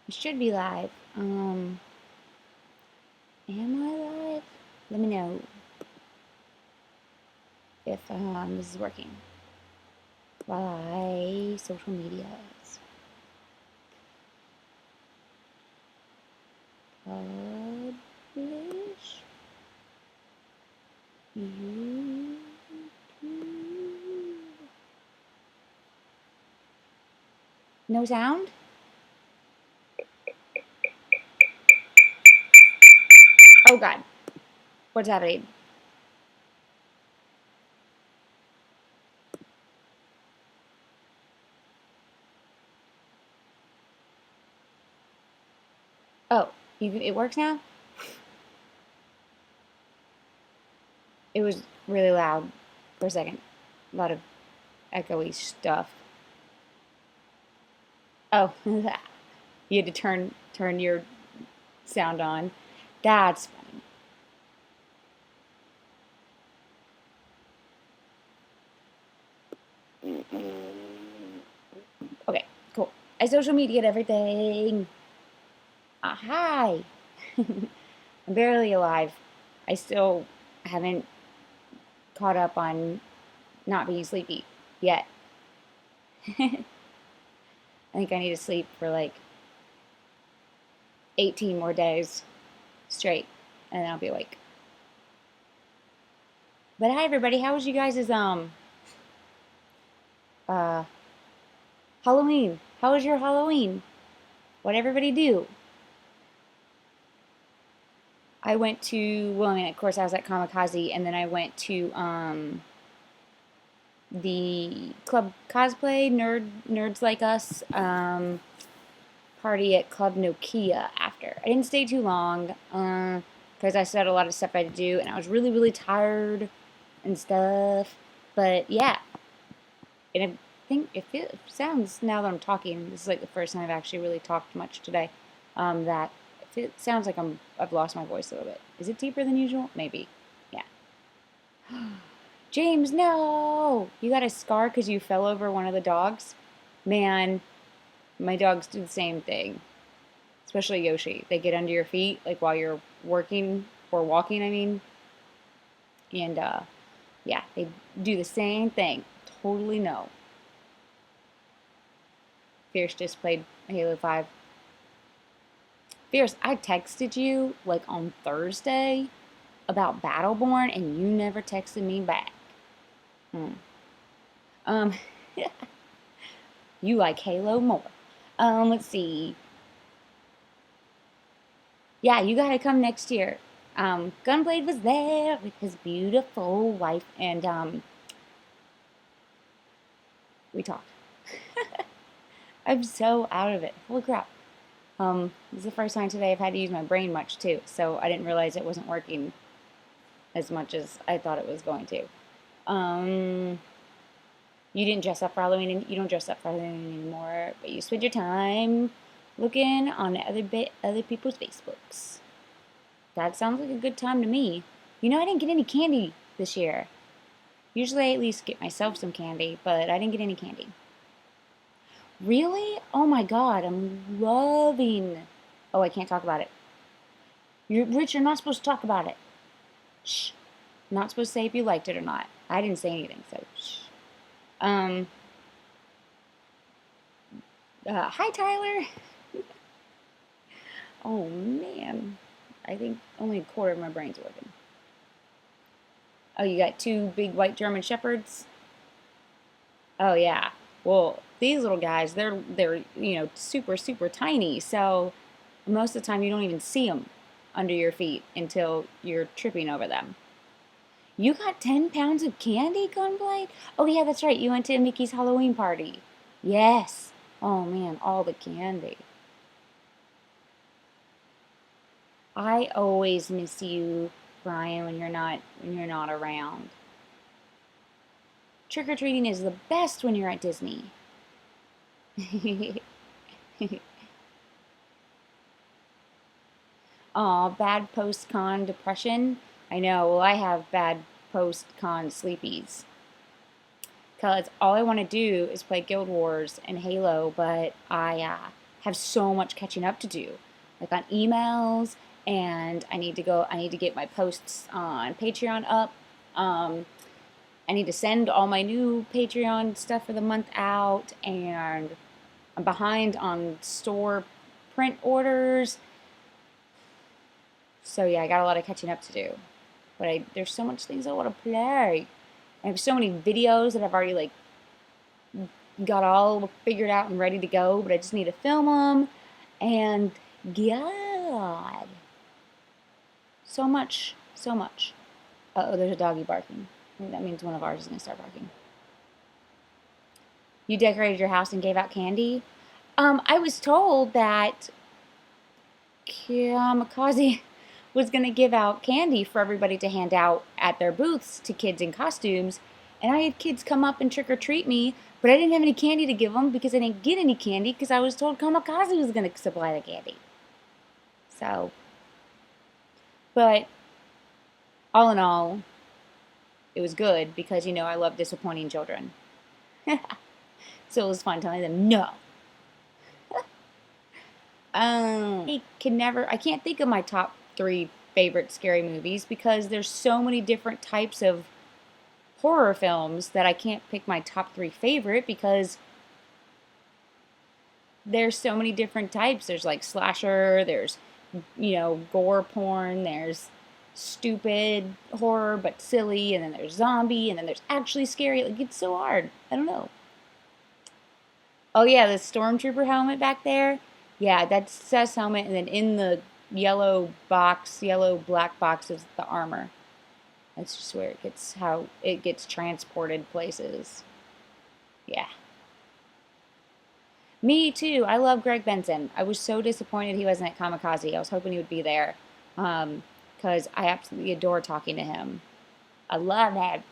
It should be live. Am I live? Let me know if this is working. While I social medias. Publish. YouTube. No sound? Oh God. What's happening? Oh, it works now? It was really loud for a second. A lot of echoey stuff. Oh, you had to turn your sound on. That's funny. Okay, cool. I social media everything. Hi. I'm barely alive. I still haven't caught up on not being sleepy yet. I think I need to sleep for like 18 more days straight, and then I'll be awake. But hi everybody, how was you guys' uh Halloween? How was your Halloween? What'd everybody do? I went to, well, I mean, of course I was at Kamikaze, and then I went to the Club Cosplay Nerds Like Us party at Club Nokia after. I didn't stay too long because I still had a lot of stuff I had to do, and I was really tired and stuff. But yeah, and I think it sounds, now that I'm talking, this is like the first time I've actually really talked much today. That it sounds like I've lost my voice a little bit. Is it deeper than usual? Maybe. Yeah. James, no! You got a scar because you fell over one of the dogs? Man, my dogs do the same thing. Especially Yoshi. They get under your feet, like while you're working or walking, I mean. And yeah, they do the same thing. Totally no. Fierce just played Halo 5. Fierce, I texted you like on Thursday about Battleborn and you never texted me back. Um, you like Halo more. Let's see. Yeah, you gotta come next year. Gunblade was there with his beautiful wife, and we talked. I'm so out of it. Holy crap. This is the first time today I've had to use my brain much too, so I didn't realize it wasn't working as much as I thought it was going to. You didn't dress up for Halloween, and you don't dress up for Halloween anymore, but you spend your time looking on other people's Facebooks. That sounds like a good time to me. You know, I didn't get any candy this year. Usually I at least get myself some candy, but I didn't get any candy. Really? Oh my god, I'm loving. Oh, I can't talk about it. Rich, you're not supposed to talk about it. Shh. Not supposed to say if you liked it or not. I didn't say anything, so shh. Um. Hi, Tyler. Oh man, I think only a quarter of my brain's working. Oh, you got two big white German shepherds. Oh yeah. Well, these little guys, they're super tiny. So most of the time you don't even see them under your feet until you're tripping over them. You got 10 pounds of candy, Gunblade? Oh yeah, that's right. You went to Mickey's Halloween party. Yes. Oh man, all the candy. I always miss you, Brian, when you're not around. Trick or treating is the best when you're at Disney. Aw, bad post-con depression. I know. Well, I have bad post-con sleepies. because all I want to do is play Guild Wars and Halo, but I have so much catching up to do, like on emails, and I need to get my posts on Patreon up. Um, I need to send all my new Patreon stuff for the month out, and I'm behind on store print orders. So yeah, I got a lot of catching up to do. But there's so much things I want to play. I have so many videos that I've already like got all figured out and ready to go, but I just need to film them. And God, so much, so much. Oh, there's a doggy barking. That means one of ours is gonna start barking. You decorated your house and gave out candy? I was told that Kamikaze was going to give out candy for everybody to hand out at their booths to kids in costumes. And I had kids come up and trick or treat me, but I didn't have any candy to give them because I didn't get any candy because I was told Kamikaze was going to supply the candy. So, but all in all, it was good because, you know, I love disappointing children. So it was fun telling them no. I can't think of my top 3 favorite scary movies because there's so many different types of horror films that I can't pick my top 3 favorite because there's so many different types. There's like slasher, there's, you know, gore porn, there's stupid horror but silly, and then there's zombie, and then there's actually scary. Like, it's so hard. I don't know. Oh yeah, the stormtrooper helmet back there. Yeah, that's Seth's helmet, and then in the yellow black box is the armor. That's just where how it gets transported places. Yeah. Me too. I love Greg Benson. I was so disappointed he wasn't at Kamikaze. I was hoping he would be there. Because I absolutely adore talking to him. I love him.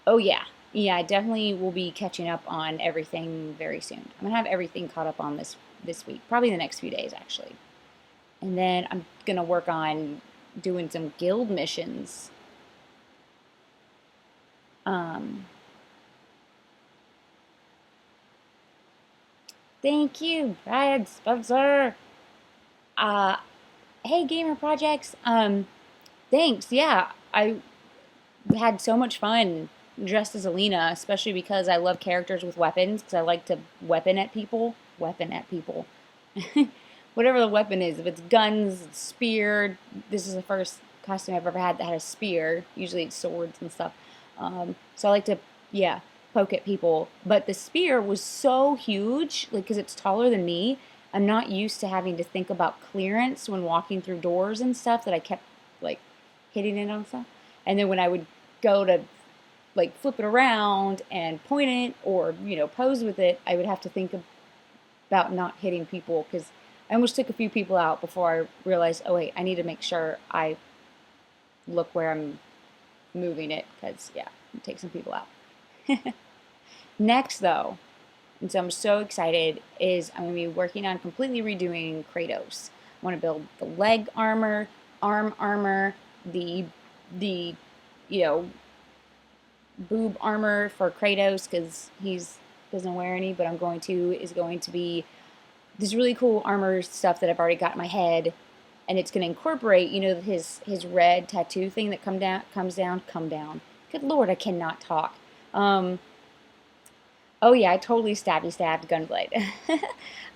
Oh yeah. Yeah, I definitely will be catching up on everything very soon. I'm gonna have everything caught up on this week, probably the next few days actually. And then I'm gonna work on doing some guild missions. Um, Thank you, Brad Spencer. Uh, hey, Gamer Projects. Thanks. Yeah, I had so much fun dressed as Alina, especially because I love characters with weapons, because I like to weapon at people. Weapon at people. Whatever the weapon is, if it's guns, spear. This is the first costume I've ever had that had a spear. Usually it's swords and stuff. So I like to, yeah, poke at people. But the spear was so huge, like, because it's taller than me. I'm not used to having to think about clearance when walking through doors and stuff, that I kept like hitting it on stuff. And then when I would go to like flip it around and point it, or, you know, pose with it, I would have to think about not hitting people, because I almost took a few people out before I realized, oh wait, I need to make sure I look where I'm moving it, because yeah, take some people out. Next though, and so I'm so excited, is I'm going to be working on completely redoing Kratos. I want to build the leg armor, arm armor, the you know, boob armor for Kratos, because he's doesn't wear any, but is going to be this really cool armor stuff that I've already got in my head, and it's going to incorporate, you know, his red tattoo thing that comes down. Good Lord, I cannot talk. Oh yeah, I totally stabbed Gunblade.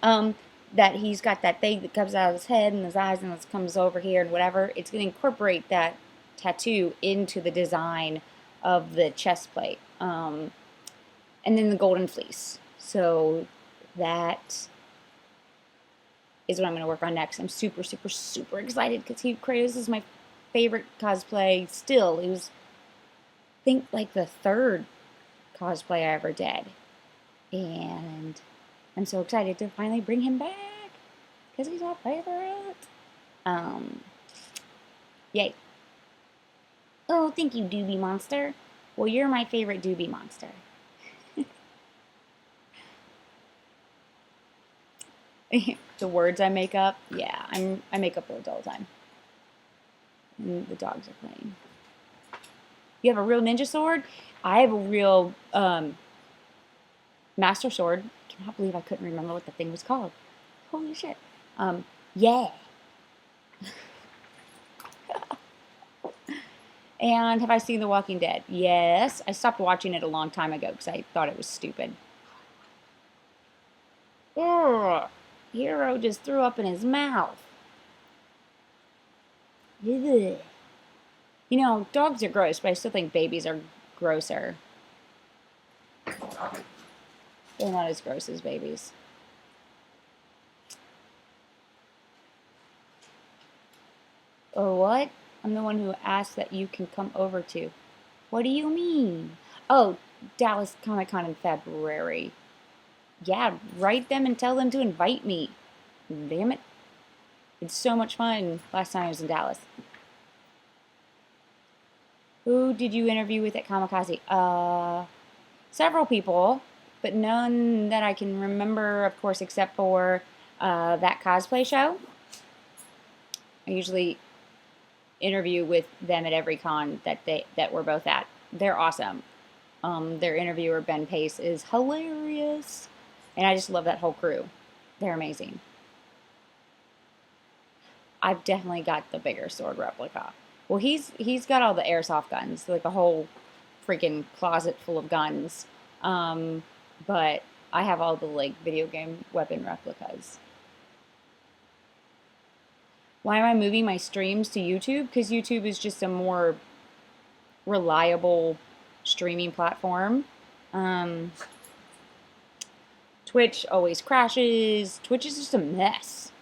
That he's got that thing that comes out of his head and his eyes and it comes over here and whatever. It's going to incorporate that tattoo into the design of the chest plate. And then the golden fleece. So that is what I'm going to work on next. I'm super, super, super excited because Kratos is my favorite cosplay still. It was, I think, like the 3rd cosplay I ever did. And I'm so excited to finally bring him back because he's my favorite. Yay. Oh, thank you, Doobie Monster. Well, you're my favorite Doobie Monster. The words I make up, yeah, I make up words all the time. And the dogs are playing. You have a real ninja sword? I have a real master sword. I cannot believe I couldn't remember what the thing was called. Holy shit. Yeah. And have I seen The Walking Dead? Yes. I stopped watching it a long time ago because I thought it was stupid. Ugh. Hero just threw up in his mouth. Ugh. You know, dogs are gross, but I still think babies are grosser. They're not as gross as babies. Or what? I'm the one who asked that you can come over to. What do you mean? Oh, Dallas Comic Con in February. Yeah, write them and tell them to invite me. Damn it. It's so much fun. Last time I was in Dallas. Who did you interview with at Kamikaze? Several people, but none that I can remember, of course, except for that cosplay show. I usually interview with them at every con that we're both at. They're awesome. Their interviewer Ben Pace is hilarious, and I just love that whole crew. They're amazing. I've definitely got the bigger sword replica. Well, he's got all the airsoft guns, like a whole freaking closet full of guns. But I have all the like video game weapon replicas. Why am I moving my streams to YouTube? Because YouTube is just a more reliable streaming platform. Um, Twitch always crashes. Twitch is just a mess.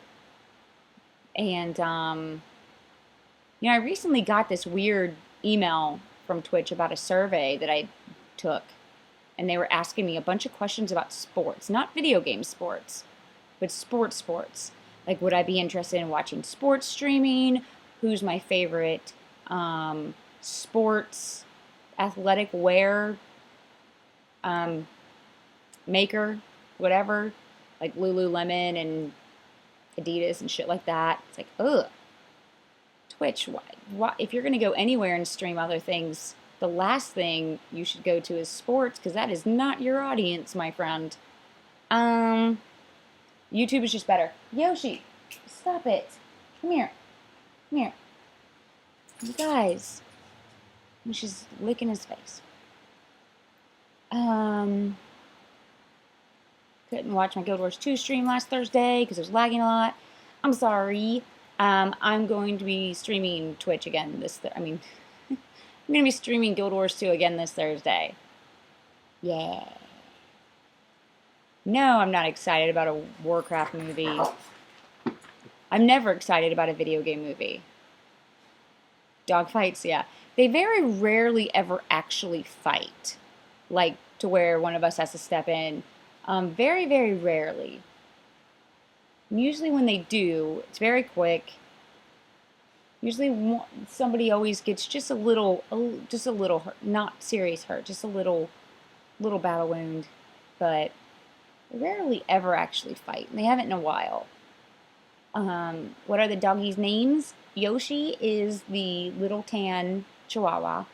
And I recently got this weird email from Twitch about a survey that I took, and they were asking me a bunch of questions about sports, not video game sports, but sports. Like, would I be interested in watching sports streaming? Who's my favorite sports athletic wear maker, whatever, like Lululemon and Adidas and shit like that. It's like, ugh. Twitch, why, if you're going to go anywhere and stream other things, the last thing you should go to is sports, because that is not your audience, my friend. YouTube is just better. Yoshi, stop it. Come here. Come here. You guys. She's licking his face. Couldn't watch my Guild Wars 2 stream last Thursday because it was lagging a lot. I'm sorry. I'm going to be streaming Twitch again I'm going to be streaming Guild Wars 2 again this Thursday. Yeah. No, I'm not excited about a Warcraft movie. I'm never excited about a video game movie. Dogfights, yeah. They very rarely ever actually fight. Like, to where one of us has to step in. Very, very rarely. And usually when they do, it's very quick. Usually somebody always gets just a little hurt. Not serious hurt, just a little battle wound. But they rarely ever actually fight. And they haven't in a while. What are the doggies' names? Yoshi is the little tan Chihuahua,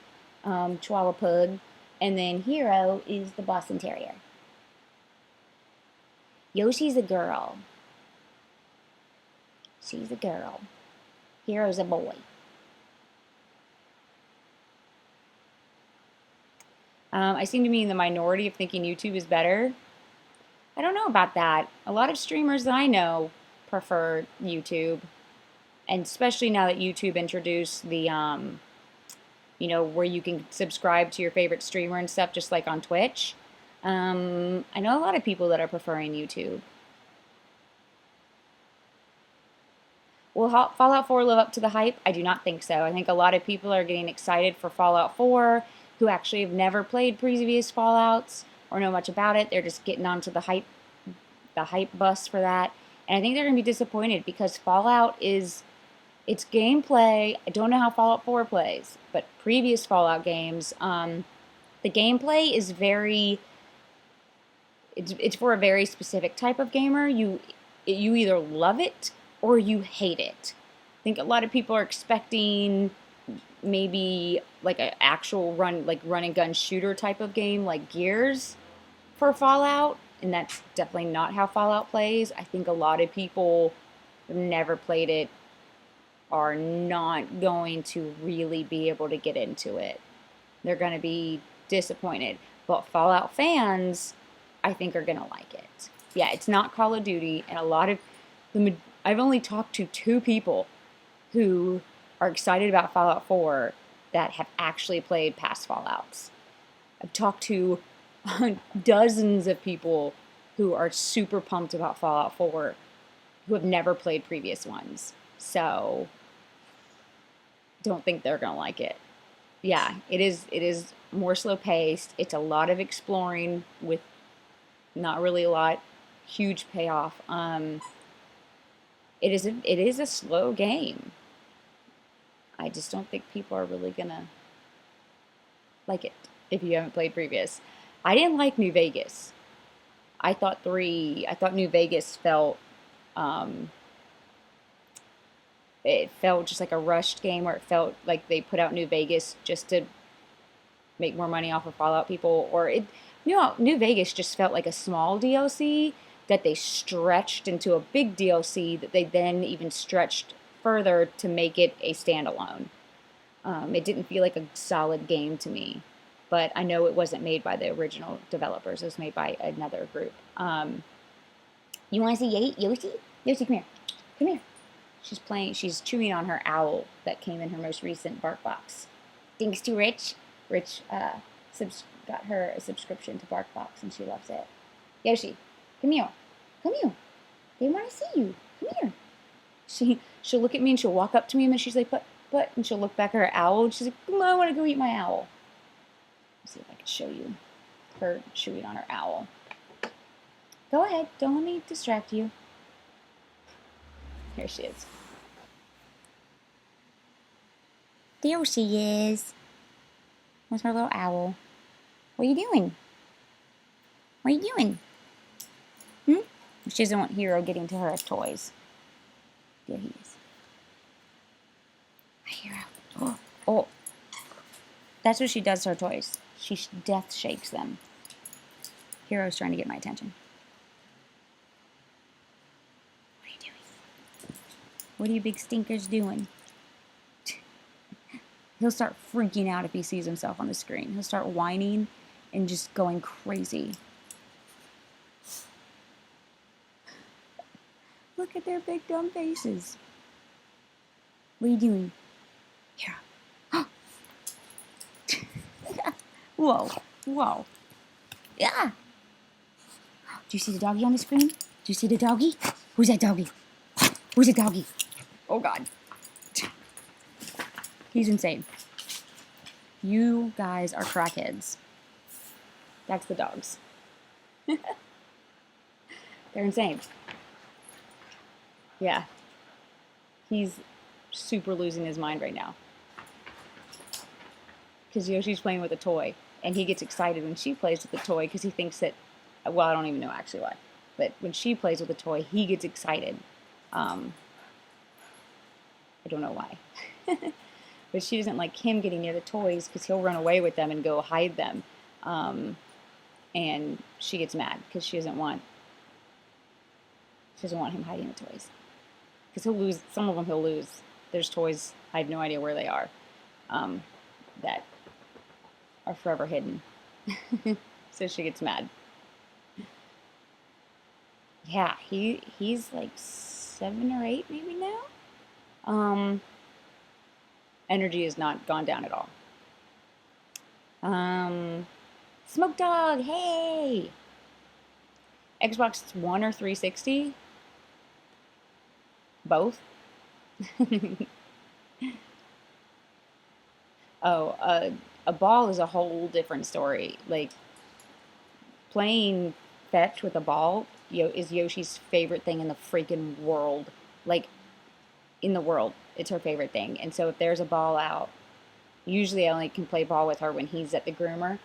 Chihuahua pug, and then Hero is the Boston Terrier. Yoshi's a girl. She's a girl. Hero's a boy. I seem to be in the minority of thinking YouTube is better. I don't know about that. A lot of streamers that I know prefer YouTube. And especially now that YouTube introduced the, where you can subscribe to your favorite streamer and stuff, just like on Twitch. I know a lot of people that are preferring YouTube. Will Fallout 4 live up to the hype? I do not think so. I think a lot of people are getting excited for Fallout 4 who actually have never played previous Fallouts or know much about it. They're just getting onto the hype bus for that. And I think they're going to be disappointed because Fallout is... It's gameplay. I don't know how Fallout 4 plays, but previous Fallout games, the gameplay is very... It's for a very specific type of gamer. You either love it or you hate it. I think a lot of people are expecting maybe like an actual run and gun shooter type of game like Gears for Fallout, and that's definitely not how Fallout plays. I think a lot of people who've never played it are not going to really be able to get into it. They're going to be disappointed. But Fallout fans, I think, are going to like it. Yeah, it's not Call of Duty, and a lot of I've only talked to two people who are excited about Fallout 4 that have actually played past Fallouts. I've talked to dozens of people who are super pumped about Fallout 4 who have never played previous ones. So, don't think they're going to like it. Yeah, it is more slow paced. It's a lot of exploring with not really a lot huge payoff. It is a slow game. I just don't think people are really gonna like it if you haven't played previous. I didn't like New Vegas. I thought New Vegas um, it felt just like a rushed game where it felt like they put out New Vegas just to make more money off of Fallout people, or New Vegas just felt like a small DLC that they stretched into a big DLC that they then even stretched further to make it a standalone. It didn't feel like a solid game to me, but I know it wasn't made by the original developers. It was made by another group. You want to see Yoshi? Yoshi, come here. Come here. She's playing. She's chewing on her owl that came in her most recent BarkBox. Thanks to Rich. Rich got her a subscription to BarkBox, and she loves it. Yoshi, come here. Come here. They want to see you. Come here. She'll look at me and she'll walk up to me and then she's like, but, and she'll look back at her owl and she's like, come on, I want to go eat my owl. Let's see if I can show you her chewing on her owl. Go ahead. Don't let me distract you. Here she is. There she is. Where's my little owl? What are you doing? What are you doing? She doesn't want Hero getting to her toys. There he is. Hero. Oh. That's what she does to her toys. She death shakes them. Hero's trying to get my attention. What are you doing? What are you big stinkers doing? He'll start freaking out if he sees himself on the screen. He'll start whining and just going crazy. Look at their big dumb faces. What are you doing? Here. Whoa. Whoa. Yeah. Do you see the doggy on the screen? Do you see the doggy? Who's that doggy? Who's the doggy? Oh, God. He's insane. You guys are crackheads. That's the dogs. They're insane. Yeah. He's super losing his mind right now. Because Yoshi's playing with a toy. And he gets excited when she plays with the toy because he thinks that, well, I don't even know actually why. But when she plays with a toy, he gets excited. I don't know why. But she doesn't like him getting near the toys because he'll run away with them and go hide them. And she gets mad because she doesn't want him hiding the toys. Because he'll lose, some of them he'll lose. There's toys, I have no idea where they are, that are forever hidden. So she gets mad. Yeah, he's like 7 or 8 maybe now. Energy has not gone down at all. Smoke Dog, hey! Xbox One or 360? Both? Oh, a ball is a whole different story. Like, playing fetch with a ball is Yoshi's favorite thing in the freaking world. Like, in the world, it's her favorite thing. And so if there's a ball out, usually I only can play ball with her when he's at the groomer,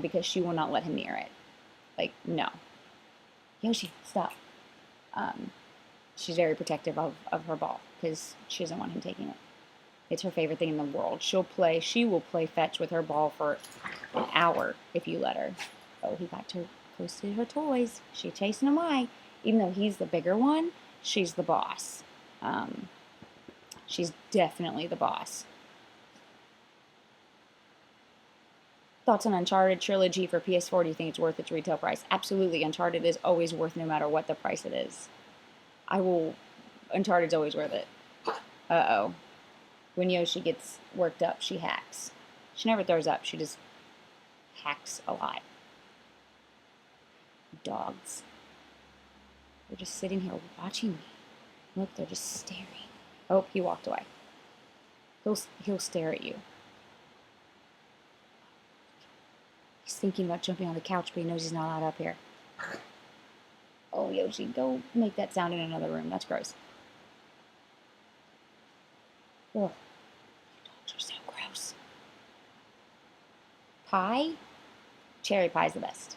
because she will not let him near it. Like, no. Yoshi, stop. She's very protective of her ball because she doesn't want him taking it. It's her favorite thing in the world. She will play fetch with her ball for an hour if you let her. Oh, he got too close to her toys. She's chasing him away. Even though he's the bigger one, she's the boss. Um, she's definitely the boss. Thoughts on Uncharted trilogy for PS4? Do you think it's worth its retail price? Absolutely. Uncharted is always worth no matter what the price it is. I will. Uncharted's always worth it. Uh-oh. When Yoshi gets worked up, she hacks. She never throws up. She just hacks a lot. Dogs. They're just sitting here watching me. Look, they're just staring. Oh, he walked away. He'll stare at you. He's thinking about jumping on the couch, but he knows he's not allowed up here. Oh, Yoshi, go make that sound in another room. That's gross. Ugh. Dogs are so gross. Pie? Cherry pie's the best.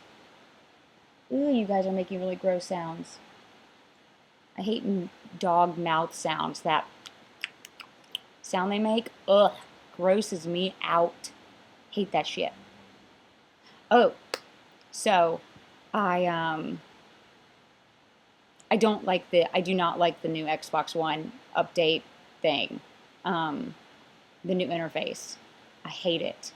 Ooh, you guys are making really gross sounds. I hate dog mouth sounds. That sound they make, ugh, grosses me out. Hate that shit. Oh, so I do not like the new Xbox One update thing. The new interface. I hate it.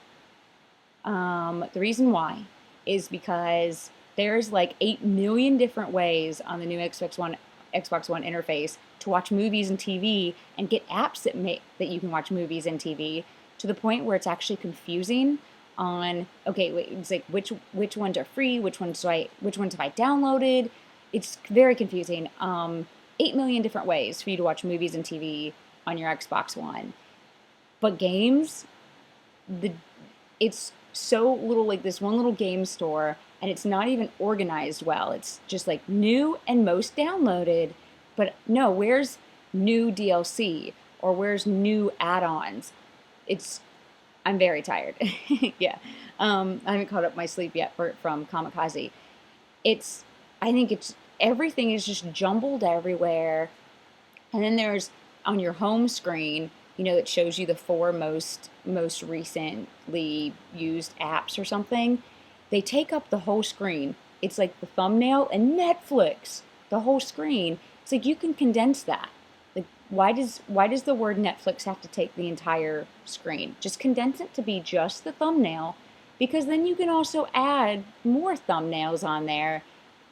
The reason why is because there's like 8 million different ways on the new Xbox One interface to watch movies and TV and get apps that you can watch movies and TV, to the point where it's actually confusing on, okay, wait, it's like which ones are free, which ones have I downloaded. It's very confusing. 8 million different ways for you to watch movies and TV on your Xbox One. But games, it's so little, like this one little game store, and it's not even organized well. It's just like new and most downloaded, but no, where's new DLC or where's new add-ons? I'm very tired. Yeah. I haven't caught up my sleep yet from Kamikaze. I think everything is just jumbled everywhere. And then there's on your home screen, it shows you the 4 most recently used apps or something. They take up the whole screen. It's like the thumbnail and Netflix, the whole screen. It's like you can condense that. Like why does the word Netflix have to take the entire screen? Just condense it to be just the thumbnail, because then you can also add more thumbnails on there.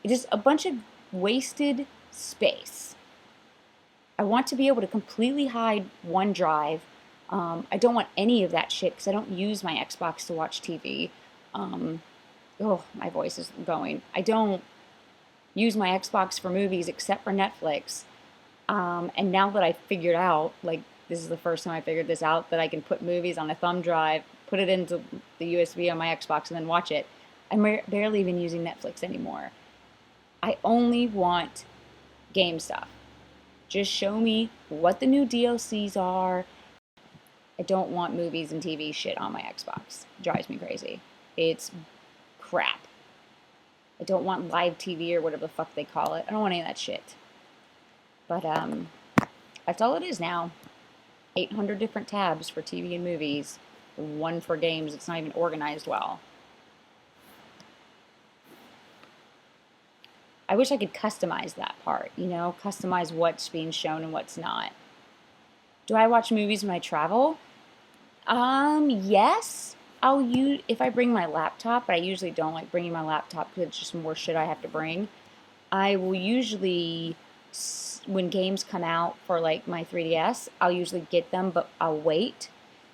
It's just a bunch of wasted space. I want to be able to completely hide OneDrive. I don't want any of that shit because I don't use my Xbox to watch TV. My voice is going. I don't use my Xbox for movies except for Netflix. And now that I figured out, like, this is the first time I figured this out, that I can put movies on a thumb drive, put it into the USB on my Xbox, and then watch it. I'm barely even using Netflix anymore. I only want game stuff. Just show me what the new DLCs are. I don't want movies and TV shit on my Xbox. It drives me crazy. It's crap. I don't want live TV or whatever the fuck they call it. I don't want any of that shit. But that's all it is now. 800 different tabs for TV and movies. 1 for games. It's not even organized well. I wish I could customize that part, customize what's being shown and what's not. Do I watch movies when I travel? Yes. If I bring my laptop, but I usually don't like bringing my laptop because it's just more shit I have to bring. I will usually, when games come out for like my 3DS, I'll usually get them, but I'll wait,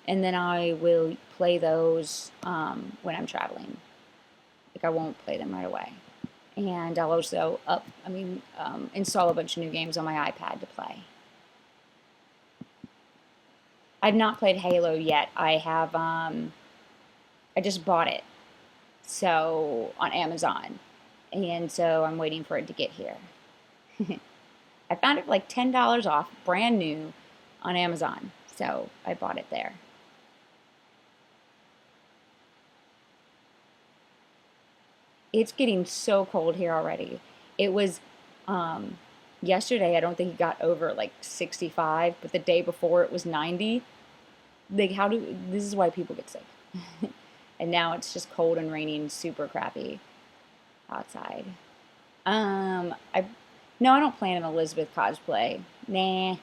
and then I will play those when I'm traveling. Like I won't play them right away. And I'll also install a bunch of new games on my iPad to play. I've not played Halo yet. I just bought it, so on Amazon, and so I'm waiting for it to get here. I found it for like $10 off, brand new, on Amazon, so I bought it there. It's getting so cold here already. It was yesterday, I don't think it got over like 65, but the day before it was 90. like, this is why people get sick. And now it's just cold and rainy and super crappy outside. I no, I don't plan an Elizabeth cosplay. Nah,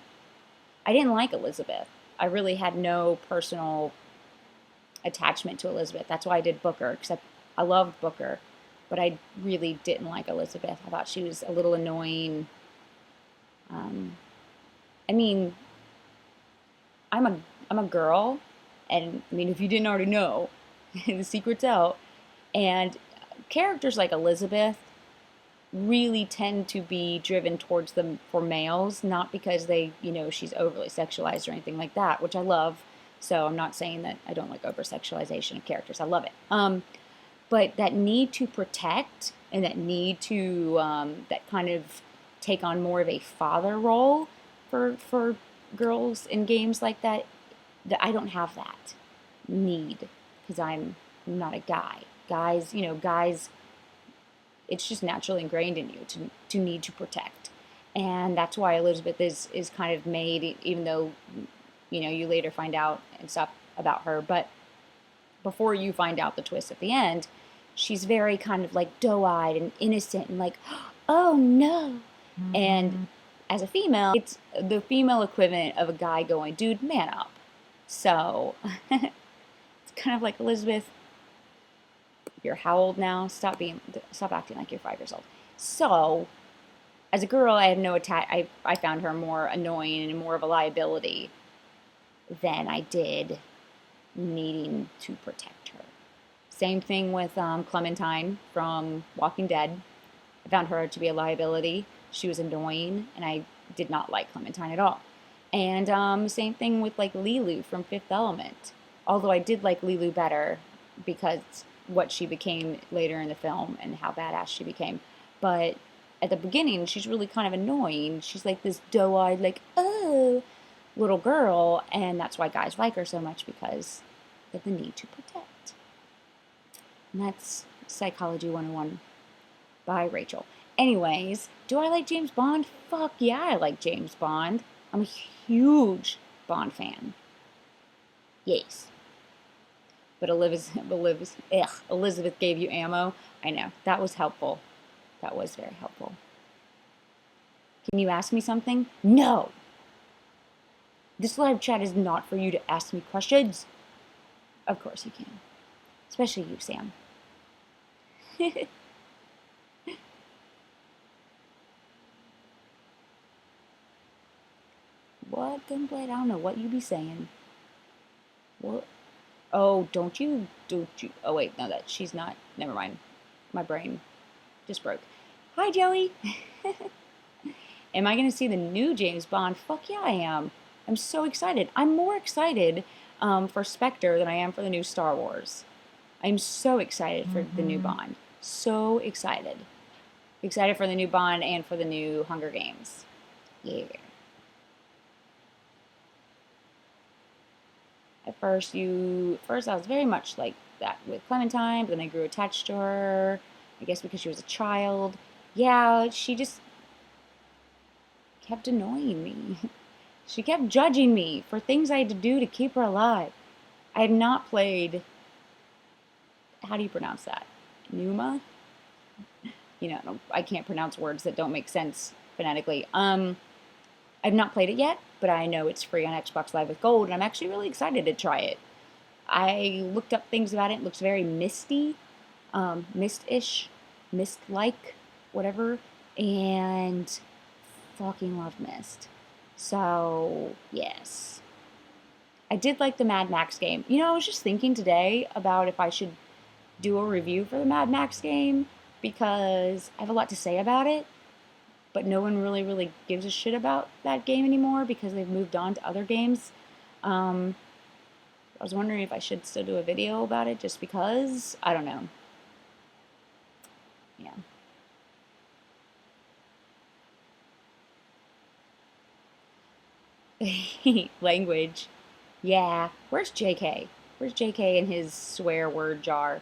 I didn't like Elizabeth. I really had no personal attachment to Elizabeth. That's why I did Booker, except I loved Booker, but I really didn't like Elizabeth. I thought she was a little annoying. Um, I mean, I'm a I'm a girl, and I mean, if you didn't already know, the secret's out. And characters like Elizabeth really tend to be driven towards them for males, not because she's overly sexualized or anything like that, which I love. So I'm not saying that I don't like over sexualization of characters. I love it. But that need to protect and that need to that kind of take on more of a father role for girls in games like that. That I don't have that need because I'm not a guy. Guys, it's just naturally ingrained in you to need to protect. And that's why Elizabeth is kind of made, even though, you later find out and stuff about her. But before you find out the twist at the end, she's very kind of like doe-eyed and innocent and like, oh no. And as a female, it's the female equivalent of a guy going, dude, man up. So it's kind of like, Elizabeth, you're how old now? Stop acting like you're 5 years old. So, as a girl, I had no attack. I found her more annoying and more of a liability than I did needing to protect her. Same thing with Clementine from Walking Dead. I found her to be a liability. She was annoying, and I did not like Clementine at all. And same thing with like Lilu from Fifth Element. Although I did like Lilu better because what she became later in the film and how badass she became. But at the beginning, she's really kind of annoying. She's like this doe-eyed, like, oh, little girl. And that's why guys like her so much, because of the need to protect. And that's Psychology 101 by Rachel. Anyways, do I like James Bond? Fuck yeah, I like James Bond. I'm a huge Bond fan. Yes. But Elizabeth gave you ammo. I know. That was helpful. That was very helpful. Can you ask me something? No. This live chat is not for you to ask me questions. Of course you can. Especially you, Sam. What, Gunblade? I don't know what you be saying. What? Oh, don't you? Oh, wait, no, she's not. Never mind. My brain just broke. Hi, Joey. Am I going to see the new James Bond? Fuck yeah, I am. I'm so excited. I'm more excited for Spectre than I am for the new Star Wars. I'm so excited for the new Bond. So excited. Excited for the new Bond and for the new Hunger Games. Yeah. At first I was very much like that with Clementine, but then I grew attached to her. I guess because she was a child. Yeah, she just kept annoying me. She kept judging me for things I had to do to keep her alive. I have not played. How do you pronounce that? Numa? I can't pronounce words that don't make sense phonetically. I've not played it yet, but I know it's free on Xbox Live with Gold, and I'm actually really excited to try it. I looked up things about it. It looks very misty, mist-ish, mist-like, whatever, and fucking love Mist. So, yes. I did like the Mad Max game. I was just thinking today about if I should do a review for the Mad Max game, because I have a lot to say about it, but no one really gives a shit about that game anymore because they've moved on to other games. I was wondering if I should still do a video about it just because. I don't know. Yeah. Language. Yeah. Where's JK? Where's JK in his swear word jar?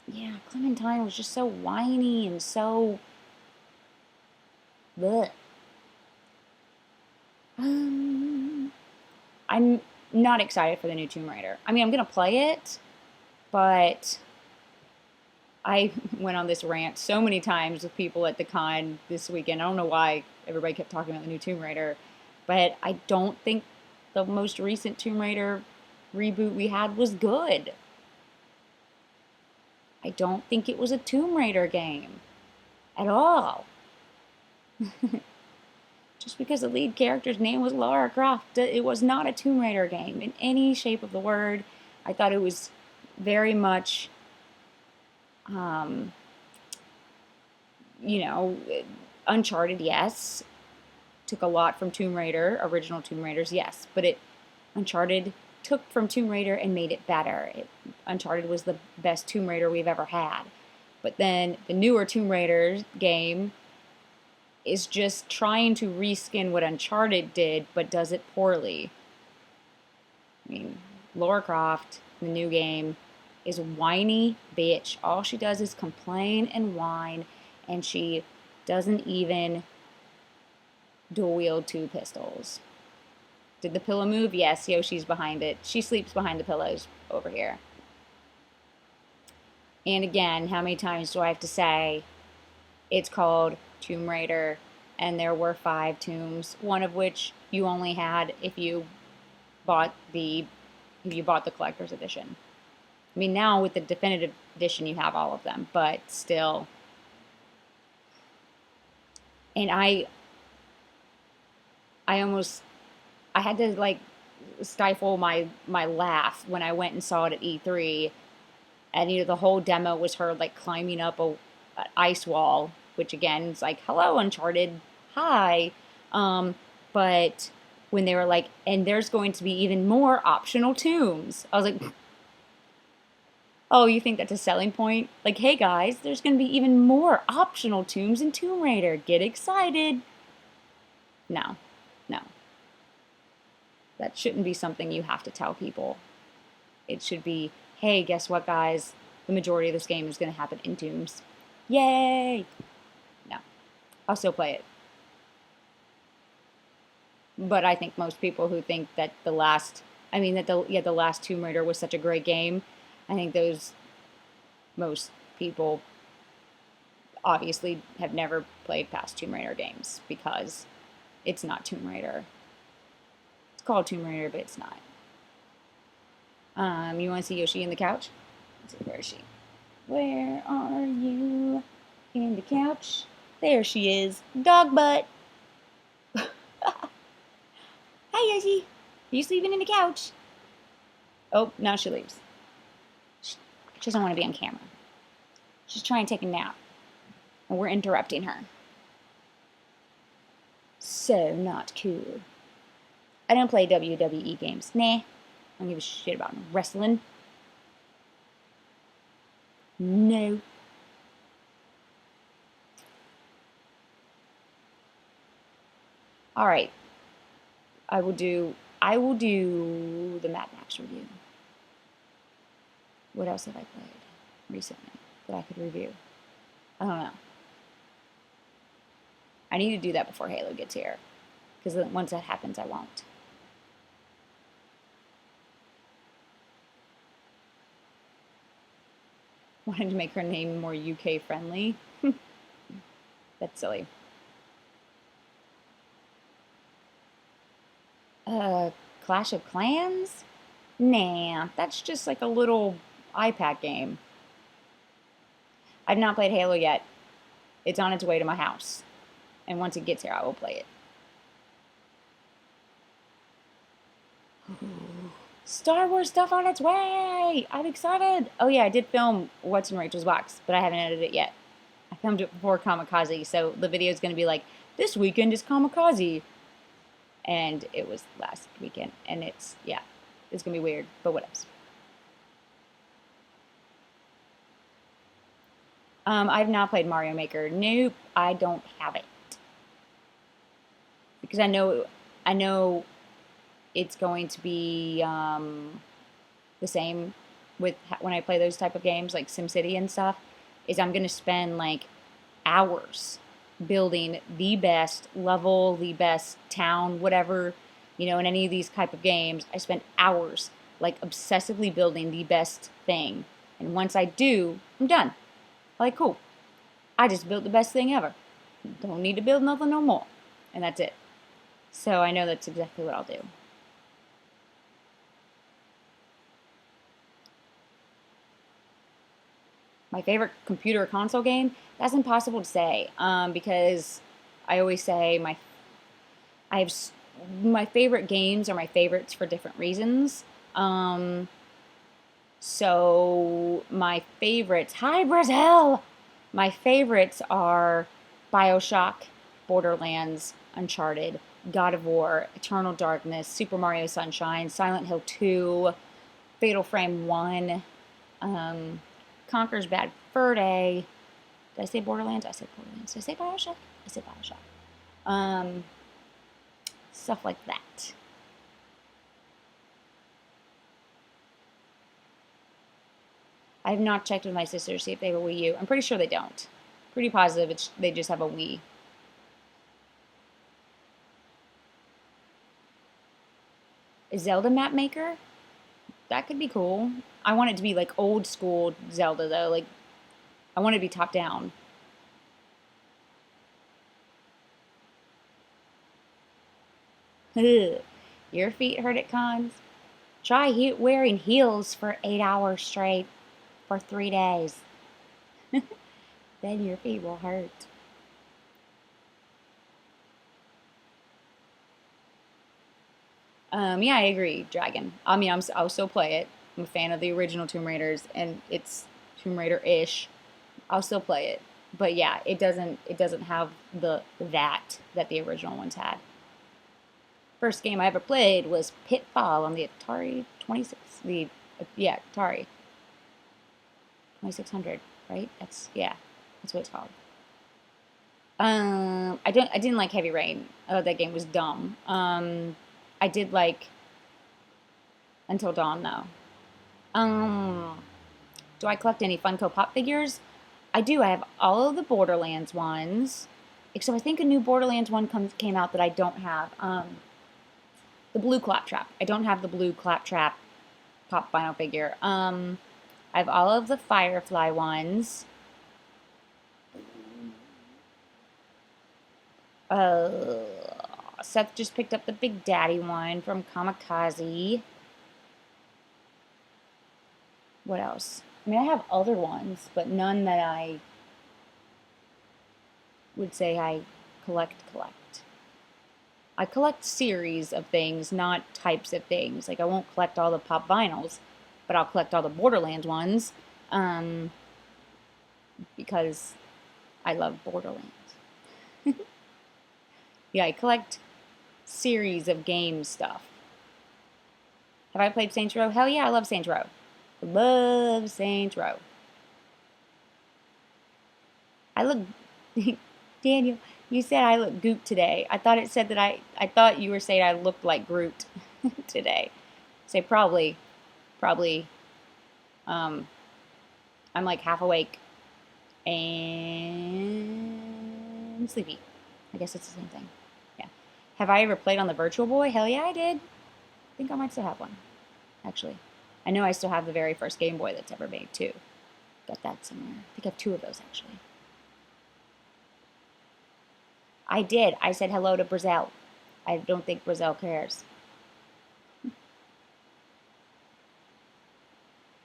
Yeah, Clementine was just so whiny and so bleh. I'm not excited for the new Tomb Raider. I mean, I'm gonna play it, but I went on this rant so many times with people at the con this weekend. I don't know why everybody kept talking about the new Tomb Raider, but I don't think the most recent Tomb Raider reboot we had was good. I don't think it was a Tomb Raider game at all. Just because the lead character's name was Lara Croft, it was not a Tomb Raider game in any shape of the word. I thought it was very much, um, you know, Uncharted, yes. Took a lot from Tomb Raider, original Tomb Raiders, yes. But Uncharted took from Tomb Raider and made it better. Uncharted was the best Tomb Raider we've ever had. But then the newer Tomb Raider game is just trying to reskin what Uncharted did, but does it poorly. I mean, Lara Croft, the new game, is a whiny bitch. All she does is complain and whine, and she doesn't even dual wield two pistols. Did the pillow move? Yes, Yoshi's behind it. She sleeps behind the pillows over here. And again, how many times do I have to say it's called Tomb Raider and there were 5 tombs, one of which you only had if you bought the collector's edition. I mean, now with the definitive edition you have all of them, but still. And I had to like stifle my laugh when I went and saw it at E3, and the whole demo was her like climbing up an ice wall, which again is like, hello Uncharted, hi. But when they were like, and there's going to be even more optional tombs, I was like, oh, you think that's a selling point? Like, hey guys, there's going to be even more optional tombs in Tomb Raider. Get excited. No, no. That shouldn't be something you have to tell people. It should be, hey, guess what, guys? The majority of this game is going to happen in tombs. Yay! No. I'll still play it. But I think most people who think that the last Tomb Raider was such a great game, I think most people obviously have never played past Tomb Raider games because it's not Tomb Raider. It's called Tomb Raider, but it's not. You want to see Yoshi in the couch? Let's see, where is she? Where are you in the couch? There she is. Dog butt. Hi, Yoshi. Are you sleeping in the couch? Oh, now she leaves. She doesn't want to be on camera. She's trying to take a nap. And we're interrupting her. So not cool. I don't play WWE games. Nah. I don't give a shit about wrestling. No. All right. I will do the Mad Max review. What else have I played recently that I could review? I don't know. I need to do that before Halo gets here, because once that happens, I won't. Wanted to make her name more UK friendly. That's silly. Clash of Clans? Nah, that's just like a little iPad game. I've not played Halo yet. It's on its way to my house. And once it gets here, I will play it. Ooh, Star Wars stuff on its way! I'm excited! Oh yeah, I did film What's in Rachel's Box, but I haven't edited it yet. I filmed it before Kamikaze, so the video is going to be like, this weekend is Kamikaze. And it was last weekend, and it's going to be weird, but what else? I've not played Mario Maker. Nope, I don't have it. Because I know it's going to be the same with when I play those type of games like SimCity and stuff, is I'm going to spend like hours building the best level, the best town, whatever, In any of these type of games, I spend hours like obsessively building the best thing. And once I do, I'm done. Like, cool. I just built the best thing ever. Don't need to build nothing no more. And that's it. So I know that's exactly what I'll do. My favorite computer or console game? That's impossible to say because I always say I have my favorite games are my favorites for different reasons. Um, so my favorites, hi Brazil! My favorites are BioShock, Borderlands, Uncharted, God of War, Eternal Darkness, Super Mario Sunshine, Silent Hill 2, Fatal Frame 1, um, Conker's Bad Fur Day. Did I say Borderlands? I said Borderlands. Did I say BioShock? I said BioShock. Stuff like that. I have not checked with my sister to see if they have a Wii U. I'm pretty sure they don't. Pretty positive they just have a Wii. A Zelda map maker? That could be cool. I want it to be like old school Zelda though. Like I want it to be top down. Your feet hurt at cons? Try wearing heels for 8 hours straight for 3 days. Then your feet will hurt. Yeah, I agree, Dragon. I mean, I'll still play it. I'm a fan of the original Tomb Raiders, and it's Tomb Raider-ish. I'll still play it, but yeah, it doesn't have that the original ones had. First game I ever played was Pitfall on the Atari 26. Yeah, Atari 2600, right? That's what it's called. I didn't like Heavy Rain. Oh, that game was dumb. I did like Until Dawn though. Um, do I collect any Funko Pop figures? I do. I have all of the Borderlands ones, except I think a new Borderlands one came out that I don't have. The blue Claptrap. I don't have the blue Claptrap pop vinyl figure. I have all of the Firefly ones. Uh, Seth just picked up the Big Daddy one from Kamikaze. What else? I mean, I have other ones, but none that I would say I collect. I collect series of things, not types of things. Like I won't collect all the pop vinyls, but I'll collect all the Borderlands ones um, because I love Borderlands. Yeah, I collect series of game stuff. Have I played Saints Row? Hell yeah, I love Saints Row. I love Saints Row. I look, Daniel, you said I look goop today. I thought it said that I thought you were saying I looked like Groot today. Say probably, um, I'm like half awake and sleepy. I guess it's the same thing. Yeah. Have I ever played on the Virtual Boy? Hell yeah, I did. I think I might still have one, actually. I know I still have the very first Game Boy that's ever made, too. Got that somewhere. I think I have two of those, actually. I did. I said hello to Brazil. I don't think Brazil cares.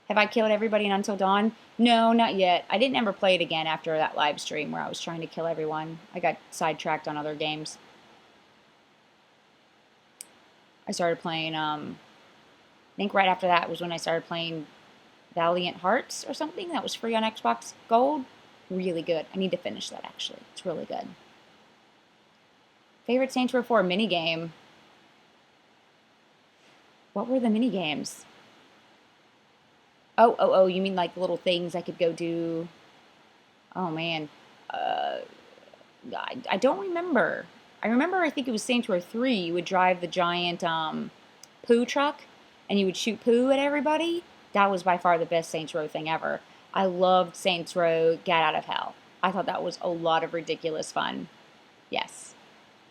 Have I killed everybody in Until Dawn? No, not yet. I didn't ever play it again after that live stream where I was trying to kill everyone. I got sidetracked on other games. I started playing, I think right after that was when I started playing Valiant Hearts or something that was free on Xbox Gold. Really good. I need to finish that, actually. It's really good. Favorite Saints Row 4 minigame? What were the minigames? Oh, you mean like little things I could go do? Oh, man. Uh, I don't remember. I think it was Saints Row 3. You would drive the giant poo truck and you would shoot poo at everybody. That was by far the best Saints Row thing ever. I loved Saints Row Get Out of Hell. I thought that was a lot of ridiculous fun. Yes.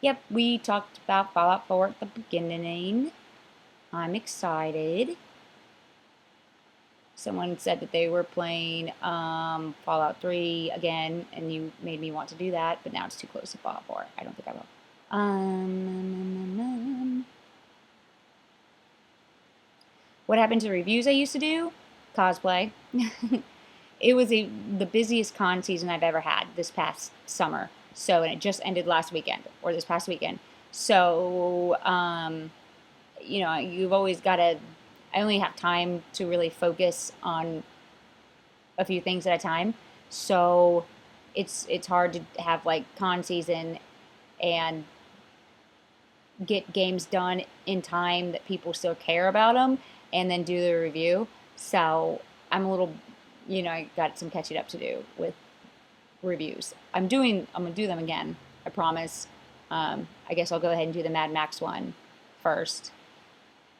Yep, we talked about Fallout 4 at the beginning. I'm excited. Someone said that they were playing Fallout 3 again, and you made me want to do that, but now it's too close to Fallout 4. I don't think I will. What happened to the reviews I used to do? Cosplay. It was the busiest con season I've ever had this past summer. So, and it just ended last weekend or this past weekend. So, you've always got to. I only have time to really focus on a few things at a time. So, it's hard to have like con season and get games done in time that people still care about them, and then do the review. So, I'm a little, I got some catching up to do with reviews. I'm gonna do them again. I promise. I guess I'll go ahead and do the Mad Max one first,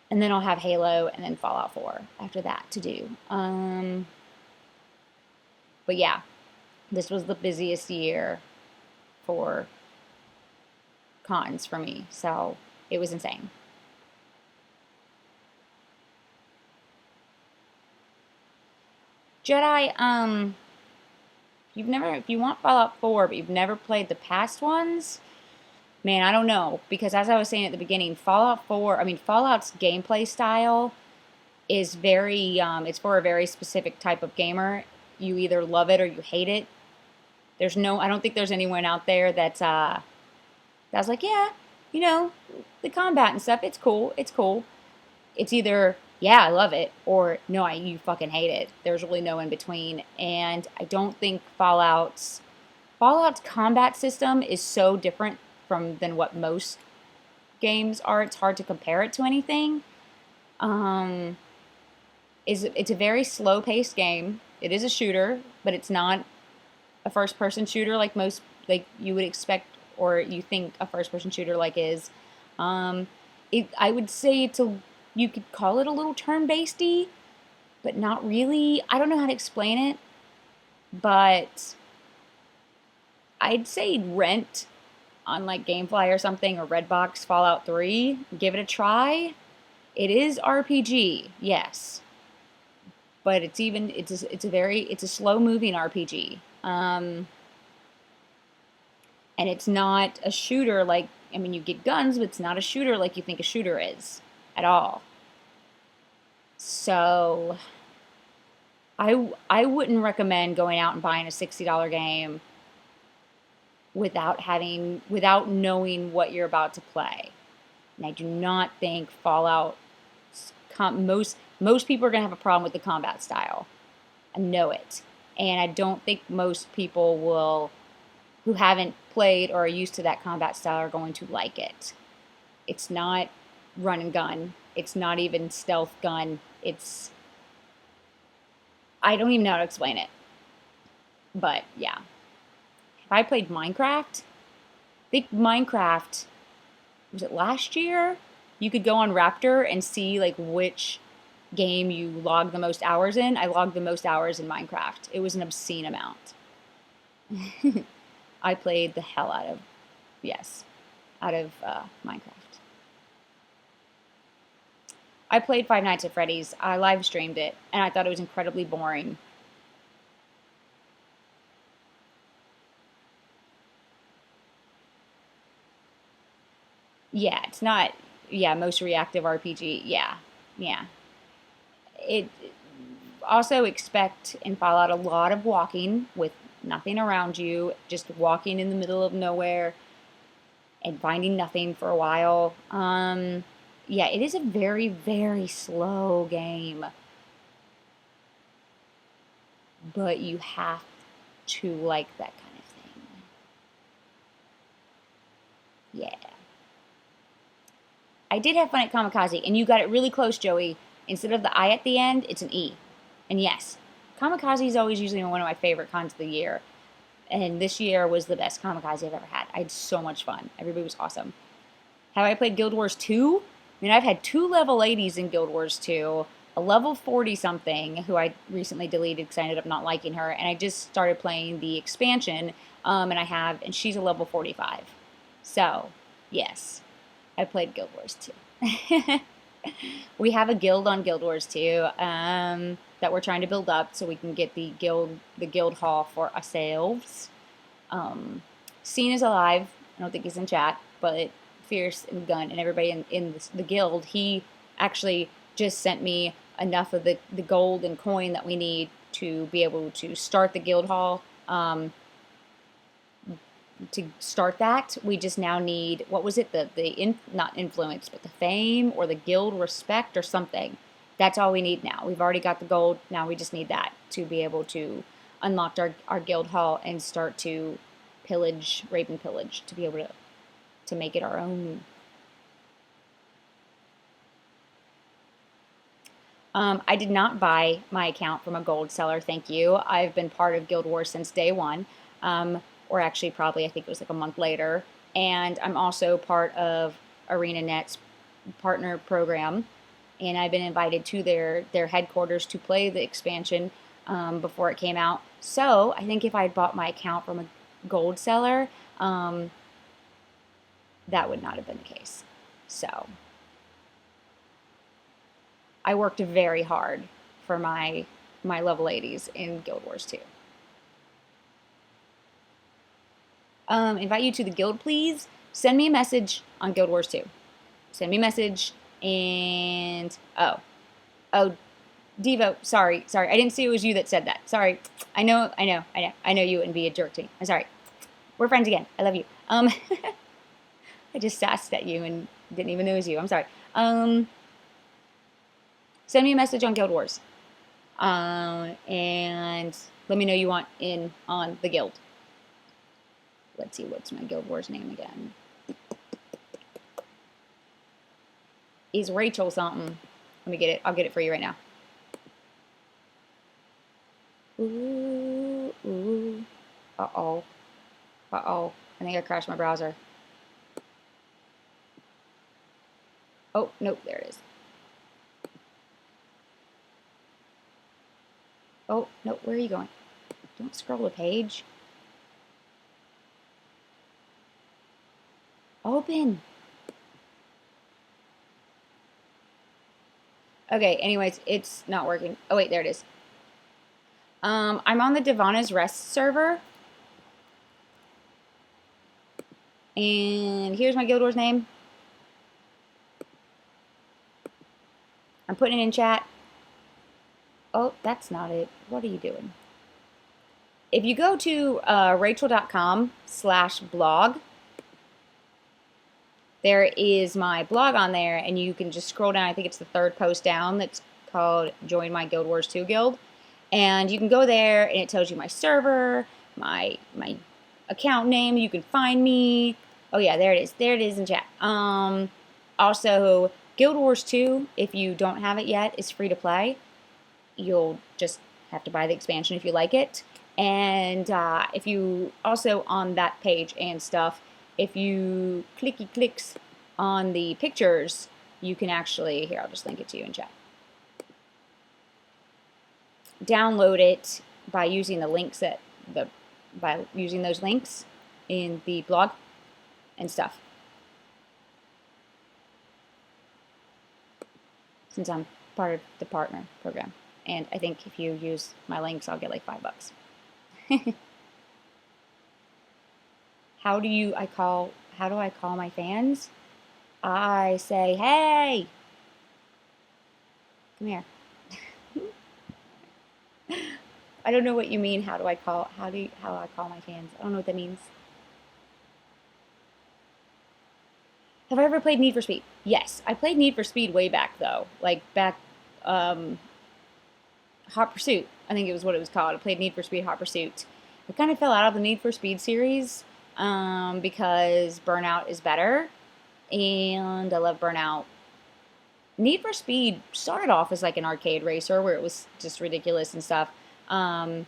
and then I'll have Halo and then Fallout 4 after that to do. But yeah, this was the busiest year for cons for me, so it was insane. Jedi, if you want Fallout 4, but you've never played the past ones, man, I don't know. Because as I was saying at the beginning, Fallout's gameplay style is it's for a very specific type of gamer. You either love it or you hate it. I don't think there's anyone out there that's like, yeah, you know, the combat and stuff, it's cool. It's either, yeah, I love it, or no, you fucking hate it. There's really no in between. And I don't think Fallout's combat system is so different than what most games are. It's hard to compare it to anything. Um, it's a very slow paced game. It is a shooter, but it's not a first person shooter like you would expect or you think a first person shooter like is. Um, I would say you could call it a little turn basedy, but not really. I don't know how to explain it, but I'd say rent on like GameFly or something or Redbox Fallout 3. Give it a try. It is RPG, yes, but it's a slow moving RPG. And it's not a shooter you get guns, but it's not a shooter like you think a shooter is at all. So I wouldn't recommend going out and buying a $60 game without knowing what you're about to play. And I do not think Fallout most people are going to have a problem with the combat style. I know it. And I don't think most people who haven't played or are used to that combat style are going to like it. It's not run and gun. It's not even stealth gun. I don't even know how to explain it. But yeah. If I played Minecraft, I think Minecraft, was it last year? You could go on Raptor and see like which game you logged the most hours in. I logged the most hours in Minecraft. It was an obscene amount. I played the hell out of Minecraft. I played Five Nights at Freddy's. I live streamed it, and I thought it was incredibly boring. Yeah, it's not. Yeah, most reactive RPG. Yeah, yeah. It also expect in Fallout a lot of walking with nothing around you, just walking in the middle of nowhere and finding nothing for a while. Yeah, it is a very, very slow game, but you have to like that kind of thing. Yeah. I did have fun at Kamikaze, and you got it really close, Joey. Instead of the I at the end, it's an E. And yes, Kamikaze is always usually one of my favorite cons of the year. And this year was the best Kamikaze I've ever had. I had so much fun. Everybody was awesome. Have I played Guild Wars 2? I mean, I've had 2 level 80s in Guild Wars 2, a level 40 something who I recently deleted because I ended up not liking her, and I just started playing the expansion, and she's a level 45. So, Yes, I played Guild Wars 2. We have a guild on Guild Wars 2 that we're trying to build up so we can get the guild hall for ourselves. Um, Scene is alive. I don't think he's in chat, but Fierce and Gun and everybody in the guild, he actually just sent me enough of the gold and coin that we need to be able to start the guild hall. To start that, we just now need, what was it, not influence, but the fame or the guild respect or something. That's all we need now. We've already got the gold. Now we just need that to be able to unlock our guild hall and start to pillage, rape and pillage, to be able to make it our own. I did not buy my account from a gold seller, thank you. I've been part of Guild Wars since day one, or actually probably I think it was like a month later. And I'm also part of ArenaNet's partner program, and I've been invited to their headquarters to play the expansion before it came out. So I think if I had bought my account from a gold seller, that would not have been the case. So I worked very hard for my level 80s in Guild Wars 2. Invite you to the guild, please. Send me a message on Guild Wars 2. Send me a message and oh, Devo, sorry. I didn't see it was you that said that. Sorry. I know you wouldn't be a jerk to me. I'm sorry. We're friends again. I love you. I just sassed at you and didn't even know it was you. I'm sorry. Send me a message on Guild Wars. And let me know you want in on the guild. Let's see, what's my Guild Wars name again? Is Rachel something? Let me get it. I'll get it for you right now. Ooh. Uh-oh. I think I crashed my browser. Oh, nope, there it is. Oh, no, where are you going? Don't scroll the page. Open. Okay, anyways, it's not working. Oh, wait, there it is. I'm on the Divana's Rest server. And here's my Guild Wars name. I'm putting it in chat. Oh, that's not it. What are you doing? If you go to rachel.com/blog, there is my blog on there, and you can just scroll down. I think it's the third post down that's called Join My Guild Wars 2 Guild. And you can go there, and it tells you my server, my account name. You can find me. Oh, yeah, there it is. There it is in chat. Also, Guild Wars 2, if you don't have it yet, is free to play. You'll just have to buy the expansion if you like it. And if you also on that page and stuff, if you clicks on the pictures, you can actually, here, I'll just link it to you in chat. Download it by using the links by using those links in the blog and stuff. Since I'm part of the partner program. And I think if you use my links, I'll get like $5. How do I call my fans? I say, hey, come here. I don't know what you mean. How I call my fans? I don't know what that means. Have I ever played Need for Speed? Yes, I played Need for Speed way back though, like back Hot Pursuit. I think it was what it was called. I played Need for Speed Hot Pursuit. I kind of fell out of the Need for Speed series because Burnout is better, and I love Burnout. Need for Speed started off as like an arcade racer where it was just ridiculous and stuff, like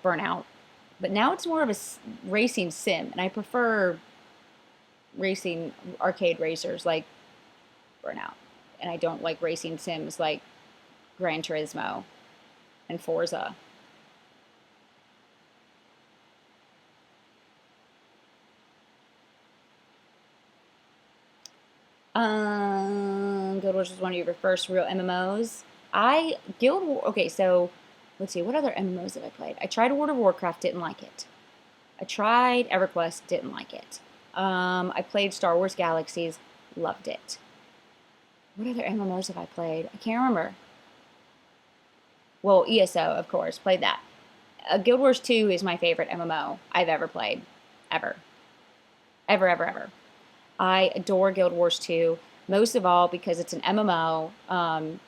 Burnout. But now it's more of a racing sim, and I prefer racing arcade racers like Burnout. And I don't like racing sims like Gran Turismo and Forza. Guild Wars was one of your first real MMOs. Guild War. Okay, so let's see. What other MMOs have I played? I tried World of Warcraft, didn't like it. I tried EverQuest, didn't like it. I played Star Wars Galaxies, loved it. What other MMOs have I played? I can't remember. Well, ESO, of course, played that. Guild Wars 2 is my favorite MMO I've ever played. Ever. Ever, ever, ever. I adore Guild Wars 2, most of all because it's an MMO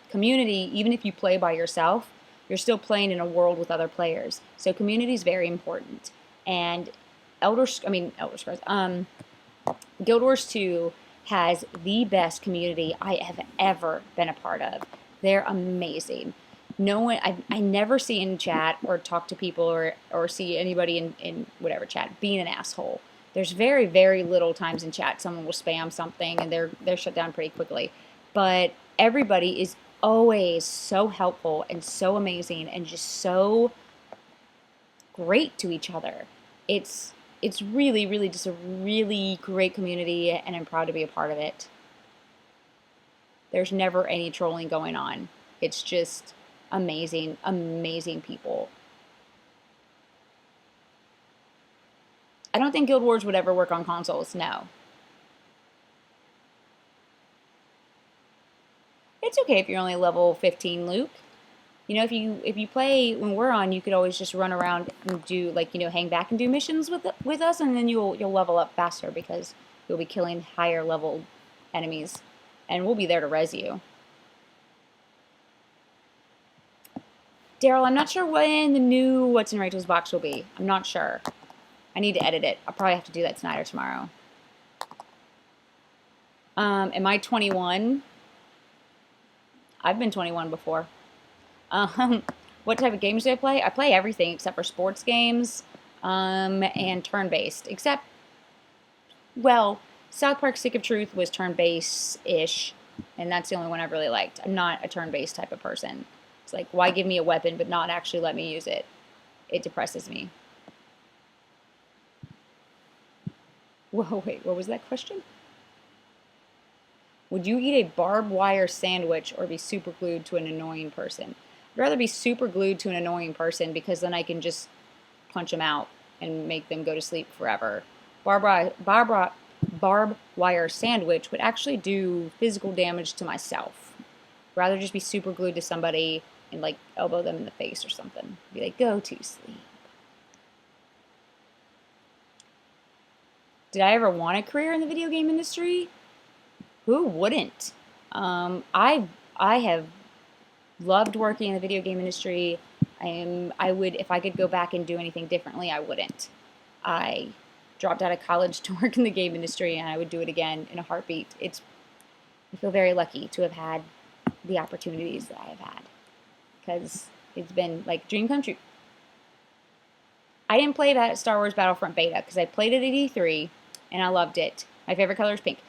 community. Even if you play by yourself, you're still playing in a world with other players. So community is very important. And Elder Scrolls, Guild Wars 2 has the best community I have ever been a part of. They're amazing. No one, I never see in chat or talk to people or see anybody in whatever chat being an asshole. There's very, very little times in chat someone will spam something and they're shut down pretty quickly. But everybody is always so helpful and so amazing and just so great to each other. It's really, really just a really great community, and I'm proud to be a part of it. There's never any trolling going on. It's just amazing, amazing people. I don't think Guild Wars would ever work on consoles, no. It's okay if you're only level 15, Luke. You know, if you play when we're on, you could always just run around and do like hang back and do missions with us, and then you'll level up faster because you'll be killing higher level enemies, and we'll be there to res you. Daryl, I'm not sure when the new What's in Rachel's box will be. I'm not sure. I need to edit it. I'll probably have to do that tonight or tomorrow. Am I 21? I've been 21 before. What type of games do I play? I play everything except for sports games and turn-based. Except, well, South Park Stick of Truth was turn-based-ish, and that's the only one I've really liked. I'm not a turn-based type of person. It's like, why give me a weapon but not actually let me use it? It depresses me. Whoa, wait, what was that question? Would you eat a barbed wire sandwich or be super glued to an annoying person? I'd rather be super glued to an annoying person because then I can just punch them out and make them go to sleep forever. Barbed wire sandwich would actually do physical damage to myself. I'd rather just be super glued to somebody and like elbow them in the face or something. Be like, go to sleep. Did I ever want a career in the video game industry? Who wouldn't? I have loved working in the video game industry. I would, if I could go back and do anything differently, I wouldn't. I dropped out of college to work in the game industry, and I would do it again in a heartbeat. I feel very lucky to have had the opportunities that I have had because it's been like dream come true. I didn't play that Star Wars Battlefront beta because I played it at E3 and I loved it. My favorite color is pink.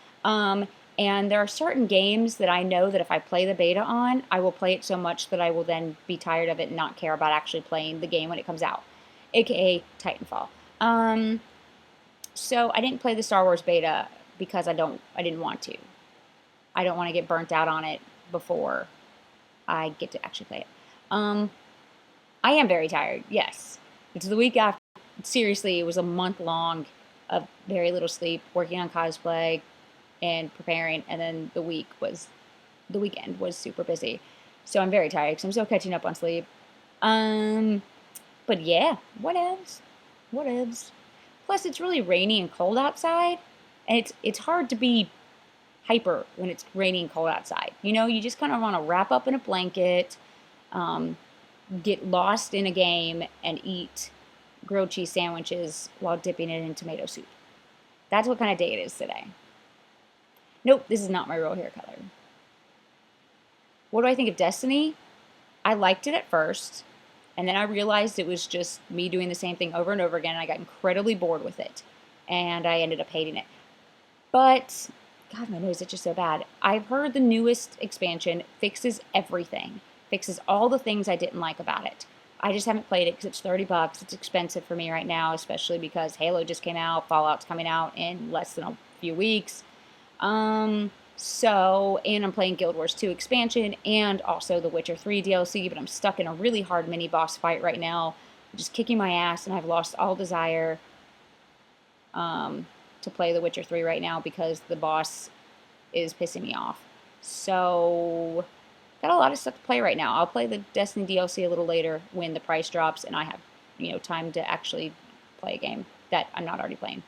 And there are certain games that I know that if I play the beta on, I will play it so much that I will then be tired of it and not care about actually playing the game when it comes out, aka Titanfall. So I didn't play the Star Wars beta because I didn't want to. I don't want to get burnt out on it before I get to actually play it. I am very tired, yes. It's the week after. Seriously, it was a month long of very little sleep, working on cosplay and preparing, and then the weekend was super busy. So I'm very tired because I'm still catching up on sleep. But yeah, whatevs. Whatevs. Plus, it's really rainy and cold outside, and it's hard to be hyper when it's rainy and cold outside. You know, you just kind of want to wrap up in a blanket, get lost in a game, and eat grilled cheese sandwiches while dipping it in tomato soup. That's what kind of day it is today. Nope, this is not my real hair color. What do I think of Destiny? I liked it at first, and then I realized it was just me doing the same thing over and over again, and I got incredibly bored with it, and I ended up hating it. But, God, my nose itches so bad. I've heard the newest expansion fixes everything, fixes all the things I didn't like about it. I just haven't played it because it's $30. It's expensive for me right now, especially because Halo just came out, Fallout's coming out in less than a few weeks. So, and I'm playing Guild Wars 2 expansion and also the Witcher 3 DLC, but I'm stuck in a really hard mini boss fight right now. I'm just kicking my ass, and I've lost all desire to play the Witcher 3 right now because the boss is pissing me off. So, got a lot of stuff to play right now. I'll play the Destiny DLC a little later when the price drops and I have, time to actually play a game that I'm not already playing.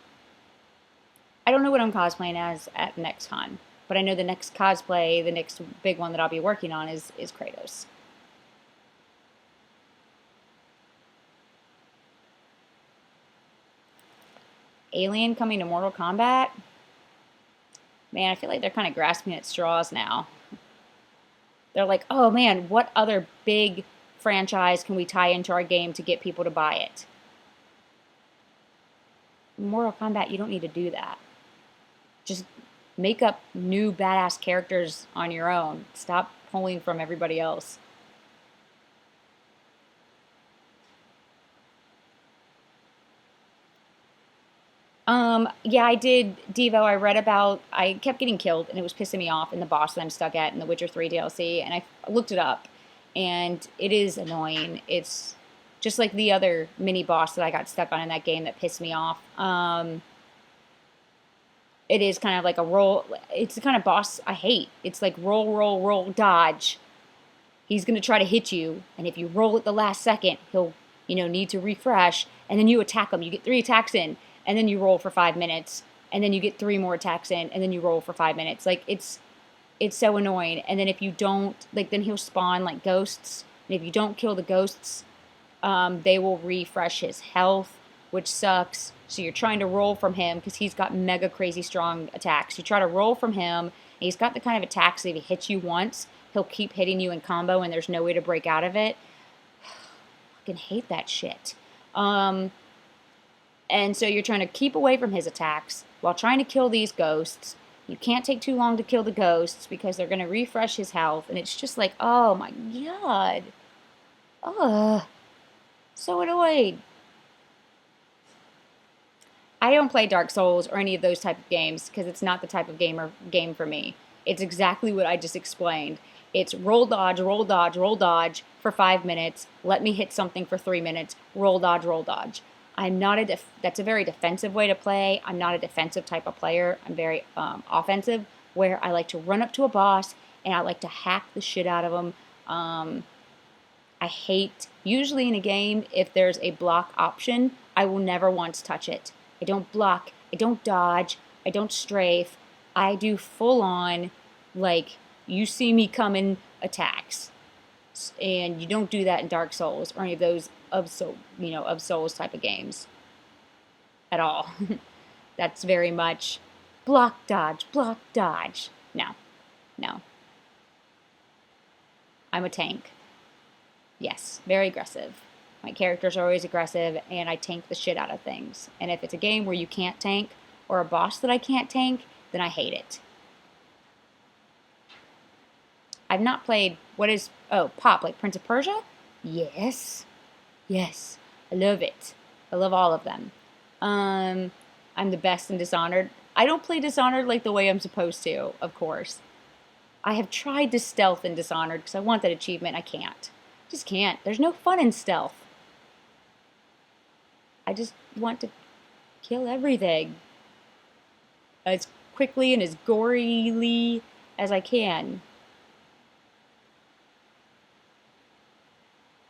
I don't know what I'm cosplaying as at next con, but I know the next cosplay, the next big one that I'll be working on is Kratos. Alien coming to Mortal Kombat? Man, I feel like they're kind of grasping at straws now. They're like, oh man, what other big franchise can we tie into our game to get people to buy it? Mortal Kombat, you don't need to do that. Just make up new badass characters on your own. Stop pulling from everybody else. Yeah, I did Devo. I kept getting killed and it was pissing me off in the boss that I'm stuck at in the Witcher 3 DLC. And I looked it up and it is annoying. It's just like the other mini boss that I got stuck on in that game that pissed me off. It is kind of like a roll. It's the kind of boss I hate. It's like roll, roll, roll, dodge. He's going to try to hit you. And if you roll at the last second, he'll, need to refresh. And then you attack him. You get 3 attacks in. And then you roll for 5 minutes. And then you get 3 more attacks in. And then you roll for 5 minutes. Like, it's so annoying. And then if you don't, like, then he'll spawn, like, ghosts. And if you don't kill the ghosts, they will refresh his health, which sucks. So you're trying to roll from him because he's got mega crazy strong attacks. You try to roll from him, and he's got the kind of attacks that if he hits you once, he'll keep hitting you in combo, and there's no way to break out of it. I fucking hate that shit. And so you're trying to keep away from his attacks while trying to kill these ghosts. You can't take too long to kill the ghosts because they're going to refresh his health. And it's just like, oh my god. Ugh. So annoyed. I don't play Dark Souls or any of those type of games because it's not the type of game for me. It's exactly what I just explained. It's roll dodge, roll dodge, roll dodge for 5 minutes. Let me hit something for 3 minutes. Roll dodge, roll dodge. I'm not that's a very defensive way to play. I'm not a defensive type of player. I'm very offensive, where I like to run up to a boss and I like to hack the shit out of them. I hate, usually in a game, if there's a block option, I will never once touch it. I don't block, I don't dodge, I don't strafe. I do full on, like, you see me coming attacks. And you don't do that in Dark Souls or any of those of Souls type of games at all. That's very much block dodge, block dodge. No, no. I'm a tank. Yes, very aggressive. My characters are always aggressive, and I tank the shit out of things. And if it's a game where you can't tank, or a boss that I can't tank, then I hate it. I've not played, Pop, like Prince of Persia? Yes. Yes. I love it. I love all of them. I'm the best in Dishonored. I don't play Dishonored like the way I'm supposed to, of course. I have tried to stealth in Dishonored because I want that achievement. I can't. Just can't. There's no fun in stealth. I just want to kill everything as quickly and as gorily as I can.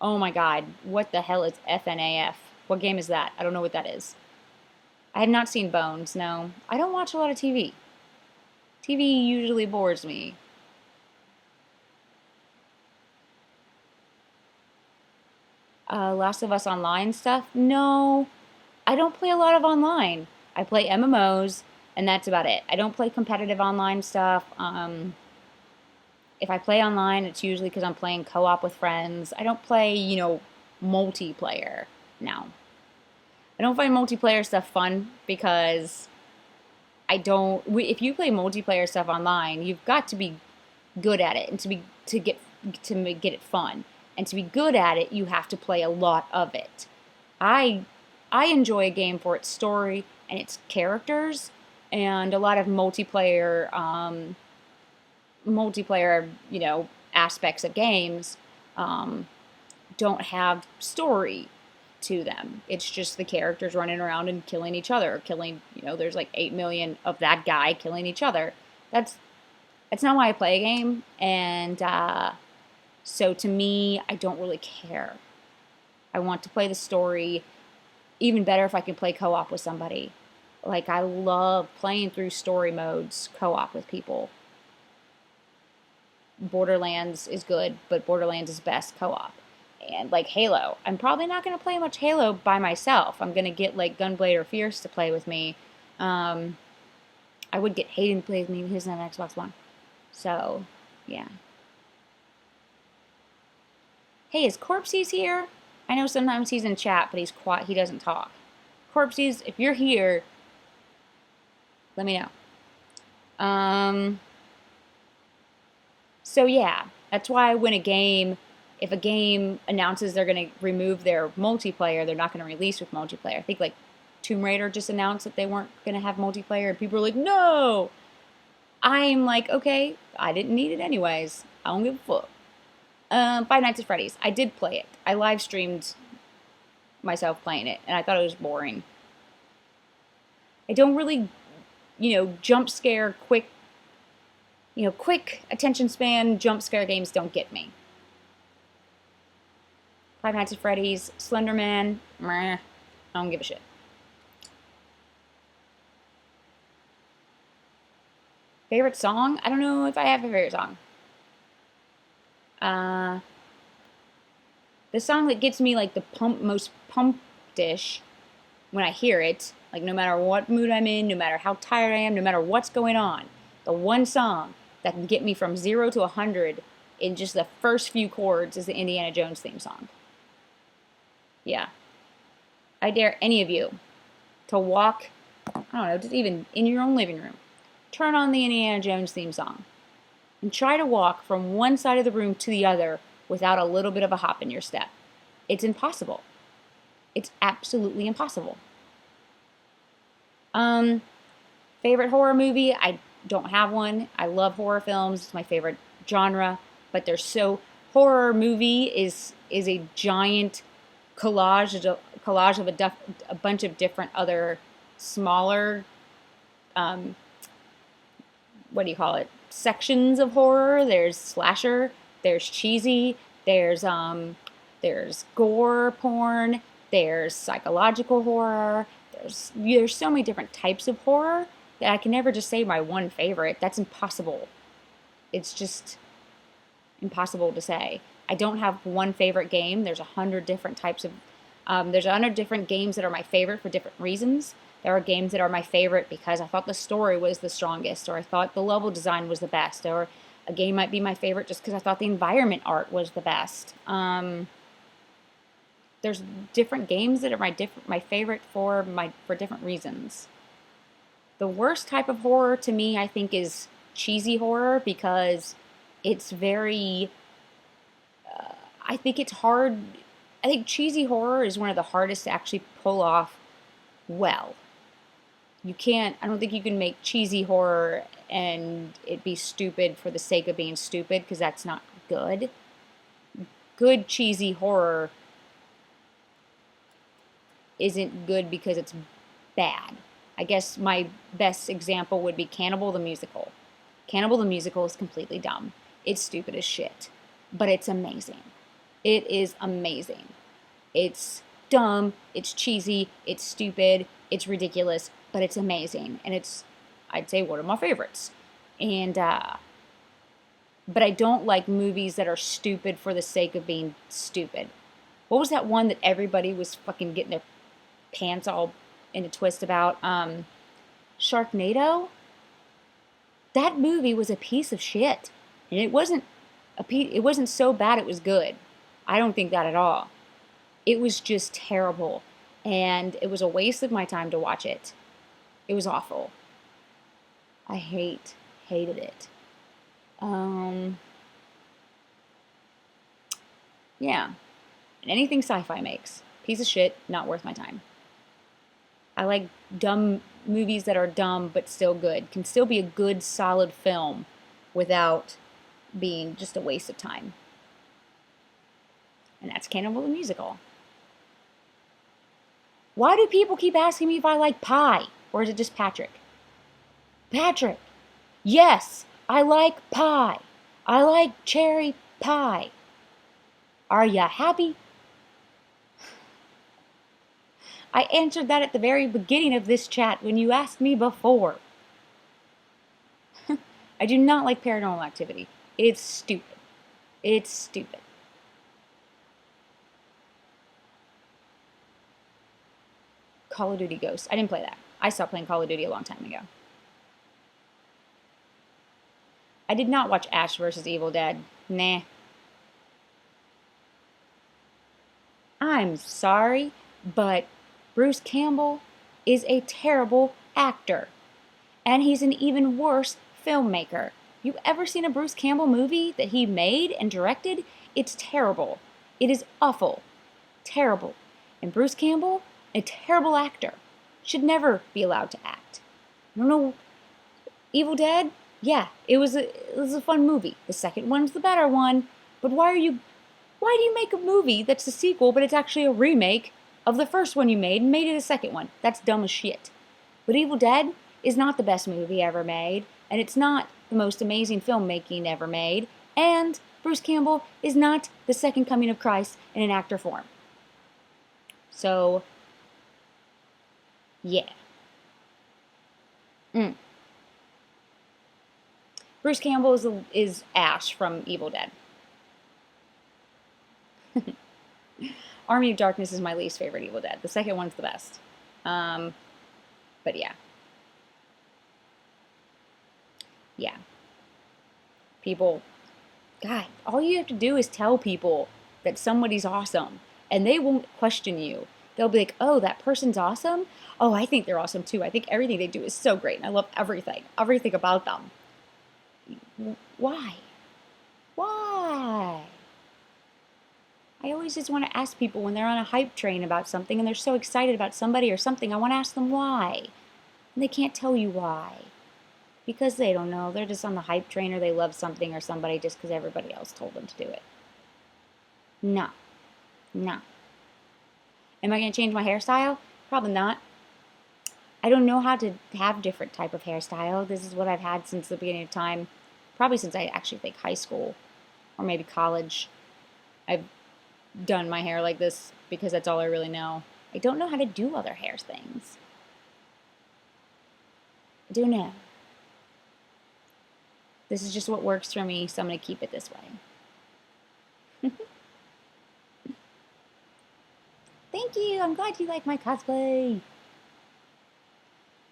Oh my god, what the hell is FNAF? What game is that? I don't know what that is. I have not seen Bones, no. I don't watch a lot of TV. TV usually bores me. Last of Us Online stuff? No, I don't play a lot of online. I play MMOs, and that's about it. I don't play competitive online stuff. If I play online, it's usually because I'm playing co-op with friends. I don't play, multiplayer. No. I don't find multiplayer stuff fun because if you play multiplayer stuff online, you've got to be good at it and get it fun. And to be good at it, you have to play a lot of it. I enjoy a game for its story and its characters, and a lot of multiplayer multiplayer, aspects of games um, don't have story to them. It's just the characters running around and killing each other, killing, there's like 8 million of that guy killing each other. That's not why I play a game, and so to me, I don't really care. I want to play the story. Even better if I can play co-op with somebody. Like, I love playing through story modes co-op with people. Borderlands is good, but Borderlands is best co-op. And like Halo, I'm probably not going to play much Halo by myself. I'm going to get like Gunblade or Fierce to play with me. I would get Hayden to play with me. He doesn't have an Xbox One. So, yeah. Hey, is Corpses here? I know sometimes he's in chat, but he's quiet. He doesn't talk. Corpses, if you're here, let me know. So yeah, that's why when if a game announces they're going to remove their multiplayer, they're not going to release with multiplayer. I think like Tomb Raider just announced that they weren't going to have multiplayer, and people are like, no! I'm like, okay, I didn't need it anyways. I don't give a fuck. Five Nights at Freddy's. I did play it. I live streamed myself playing it, and I thought it was boring. I don't really, jump scare, quick attention span jump scare games don't get me. Five Nights at Freddy's, Slender Man, meh, I don't give a shit. Favorite song? I don't know if I have a favorite song. The song that gets me like the most pumped-ish when I hear it, like no matter what mood I'm in, no matter how tired I am, no matter what's going on, the one song that can get me from 0 to 100 in just the first few chords is the Indiana Jones theme song. Yeah. I dare any of you to walk, I don't know, just even in your own living room, turn on the Indiana Jones theme song and try to walk from one side of the room to the other without a little bit of a hop in your step. It's impossible. It's absolutely impossible. Favorite horror movie? I don't have one. I love horror films. It's my favorite genre. But horror movie is a giant collage of a bunch of different other smaller, what do you call it? Sections of horror. There's slasher. There's cheesy. There's gore porn. There's psychological horror. There's so many different types of horror that I can never just say my one favorite. That's impossible. It's just impossible to say. I don't have one favorite game. There's 100 different types of. There's 100 different games that are my favorite for different reasons. There are games that are my favorite because I thought the story was the strongest, or I thought the level design was the best, or a game might be my favorite just because I thought the environment art was the best. There's different games that are my favorite for different reasons. The worst type of horror to me, I think, is cheesy horror because it's very. I think it's hard. I think cheesy horror is one of the hardest to actually pull off well. I don't think you can make cheesy horror and it be stupid for the sake of being stupid, because that's not good. Good cheesy horror isn't good because it's bad. I guess my best example would be Cannibal the Musical. Cannibal the Musical is completely dumb. It's stupid as shit, but it's amazing. It is amazing. It's dumb, it's cheesy, it's stupid, it's ridiculous, but it's amazing. And it's, I'd say, one of my favorites. And, but I don't like movies that are stupid for the sake of being stupid. What was that one that everybody was fucking getting their pants all in a twist about? Sharknado? That movie was a piece of shit. And it wasn't so bad it was good. I don't think that at all. It was just terrible. And it was a waste of my time to watch it. It was awful. I hated it. Yeah. And anything sci-fi makes. Piece of shit, not worth my time. I like dumb movies that are dumb but still good. Can still be a good, solid film without being just a waste of time. And that's Cannibal the Musical. Why do people keep asking me if I like pie? Or is it just Patrick? Patrick! Yes, I like pie. I like cherry pie. Are ya happy? I answered that at the very beginning of this chat when you asked me before. I do not like Paranormal Activity. It's stupid. It's stupid. Call of Duty Ghosts. I didn't play that. I stopped playing Call of Duty a long time ago. I did not watch Ash vs. Evil Dead. Nah. I'm sorry, but Bruce Campbell is a terrible actor. And he's an even worse filmmaker. You ever seen a Bruce Campbell movie that he made and directed? It's terrible. It is awful. Terrible. And Bruce Campbell, a terrible actor, should never be allowed to act. I don't know. Evil Dead? Yeah, it was a fun movie. The second one's the better one. But why do you make a movie that's a sequel, but it's actually a remake of the first one you made and made it a second one? That's dumb as shit. But Evil Dead is not the best movie ever made, and it's not the most amazing filmmaking ever made, and Bruce Campbell is not the second coming of Christ in an actor form. So, yeah. Bruce Campbell is Ash from Evil Dead. Army of Darkness is my least favorite Evil Dead. The second one's the best. But yeah. Yeah. People, God, all you have to do is tell people that somebody's awesome, and they won't question you. They'll be like, oh, that person's awesome? Oh, I think they're awesome too. I think everything they do is so great, and I love everything about them. Why? Why? I always just want to ask people when they're on a hype train about something and they're so excited about somebody or something, I want to ask them why. And they can't tell you why. Because they don't know. They're just on the hype train or they love something or somebody just because everybody else told them to do it. No. No. Am I going to change my hairstyle? Probably not. I don't know how to have different type of hairstyle. This is what I've had since the beginning of time. Probably since I actually think high school or maybe college. I've done my hair like this because that's all I really know. I don't know how to do other hair things. I do know. This is just what works for me, so I'm going to keep it this way. Thank you. I'm glad you like my cosplay.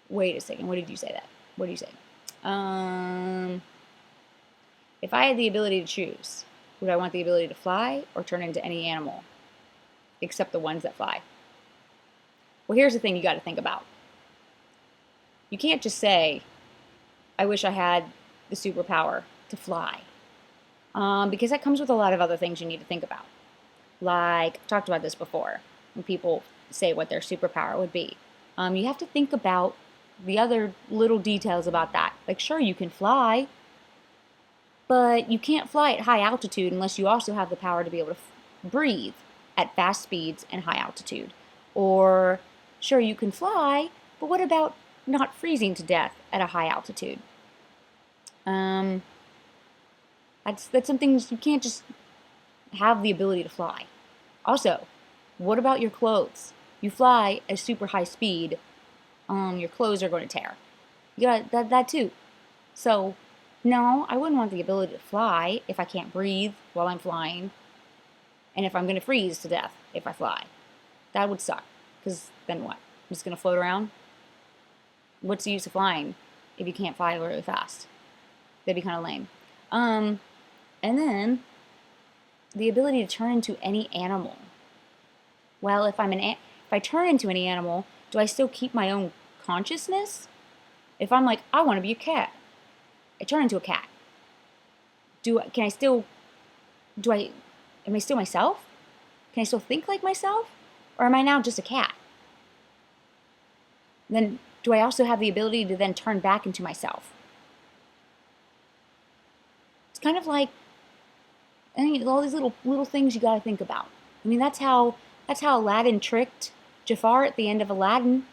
Wait a second. What did you say that? What did you say? If I had the ability to choose, would I want the ability to fly or turn into any animal? Except the ones that fly. Well, here's the thing you got to think about. You can't just say, I wish I had the superpower to fly. Because that comes with a lot of other things you need to think about. Like, I've talked about this before, when people say what their superpower would be. You have to think about the other little details about that. Like, sure, you can fly, but you can't fly at high altitude unless you also have the power to be able to breathe at fast speeds and high altitude. Or, sure, you can fly, but what about not freezing to death at a high altitude? That's something you can't just have the ability to fly. Also, what about your clothes? You fly at super high speed, your clothes are going to tear. You got that too. So, no, I wouldn't want the ability to fly if I can't breathe while I'm flying. And if I'm going to freeze to death if I fly. That would suck. Because then what? I'm just going to float around? What's the use of flying if you can't fly really fast? That'd be kind of lame. And then, the ability to turn into any animal. Well, if I turn into any animal, do I still keep my own consciousness? If I'm like, I want to be a cat, I turn into a cat. Am I still myself? Can I still think like myself? Or am I now just a cat? Then, do I also have the ability to then turn back into myself? It's kind of like, I mean, all these little things you got to think about. I mean, that's how Aladdin tricked Jafar at the end of Aladdin.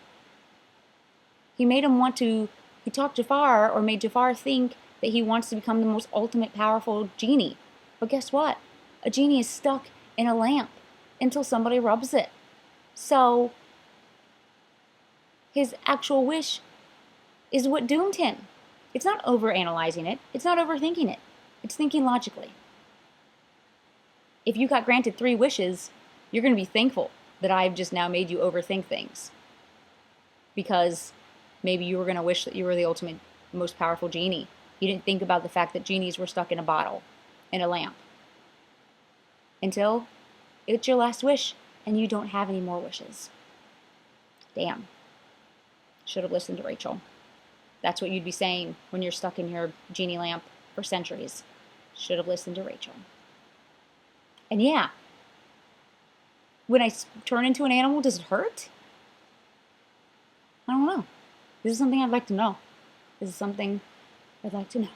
He made him want to. He talked Jafar, or made Jafar think that he wants to become the most ultimate powerful genie. But guess what? A genie is stuck in a lamp until somebody rubs it. So his actual wish is what doomed him. It's not overanalyzing it. It's not overthinking it. It's thinking logically. If you got granted 3 wishes, you're going to be thankful that I've just now made you overthink things. Because maybe you were going to wish that you were the ultimate, most powerful genie. You didn't think about the fact that genies were stuck in a bottle, in a lamp. Until it's your last wish and you don't have any more wishes. Damn. Should have listened to Rachel. That's what you'd be saying when you're stuck in your genie lamp for centuries. Should have listened to Rachel. And yeah, when I turn into an animal, does it hurt? I don't know. This is something I'd like to know. This is something I'd like to know.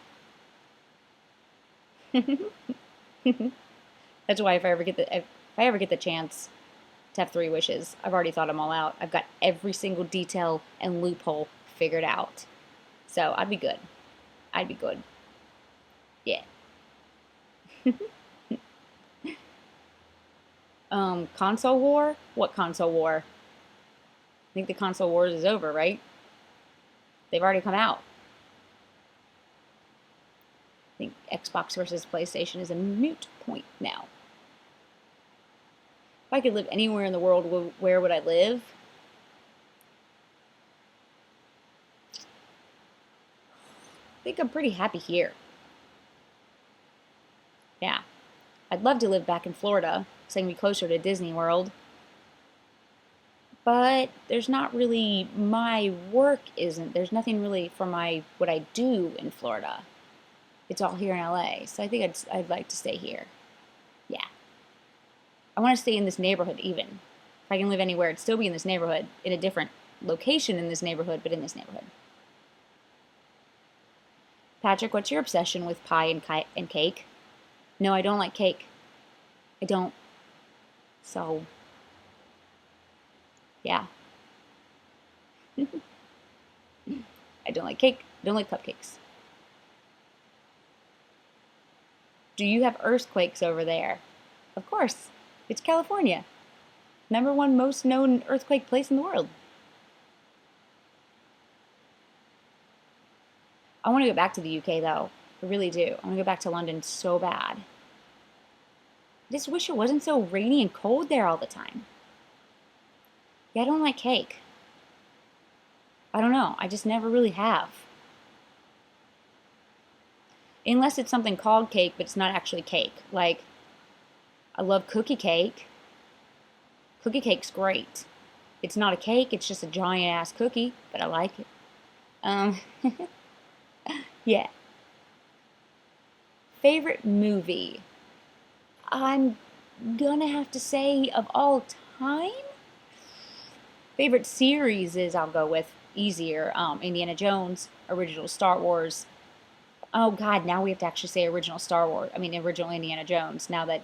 That's why if I ever get the chance to have 3 wishes, I've already thought them all out. I've got every single detail and loophole figured out. So I'd be good. I'd be good. Yeah. Console war? What console war? I think the console wars is over, right? They've already come out. I think Xbox versus PlayStation is a moot point now. If I could live anywhere in the world, where would I live? I think I'm pretty happy here. Yeah. I'd love to live back in Florida, so I can be closer to Disney World. But there's not really, my work isn't, there's nothing really for what I do in Florida. It's all here in LA, so I think I'd like to stay here. Yeah. I want to stay in this neighborhood even. If I can live anywhere, it'd still be in this neighborhood, in a different location in this neighborhood, but in this neighborhood. Patrick, what's your obsession with pie and cake? No, I don't like cake. I don't. So, yeah. I don't like cake. Don't like cupcakes. Do you have earthquakes over there? Of course. It's California. #1 most known earthquake place in the world. I want to go back to the UK though. I really do. I want to go back to London so bad. I just wish it wasn't so rainy and cold there all the time. Yeah, I don't like cake. I don't know. I just never really have. Unless it's something called cake, but it's not actually cake. Like, I love cookie cake. Cookie cake's great. It's not a cake, it's just a giant ass cookie, but I like it. Yeah. Favorite movie? I'm gonna have to say of all time? Favorite series is, I'll go with easier, Indiana Jones, original Star Wars. Oh God, now we have to actually say original original Indiana Jones, now that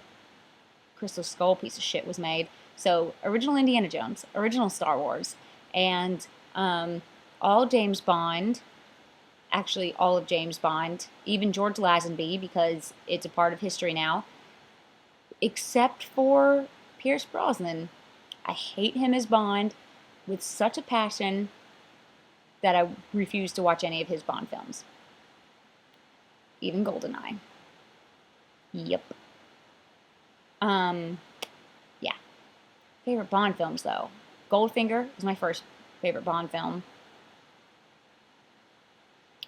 Crystal Skull piece of shit was made. So, original Indiana Jones, original Star Wars, and all James Bond, actually all of James Bond, even George Lazenby, because it's a part of history now, except for Pierce Brosnan. I hate him as Bond with such a passion that I refuse to watch any of his Bond films. Even GoldenEye. Yep. Yeah. Favorite Bond films, though. Goldfinger is my first favorite Bond film.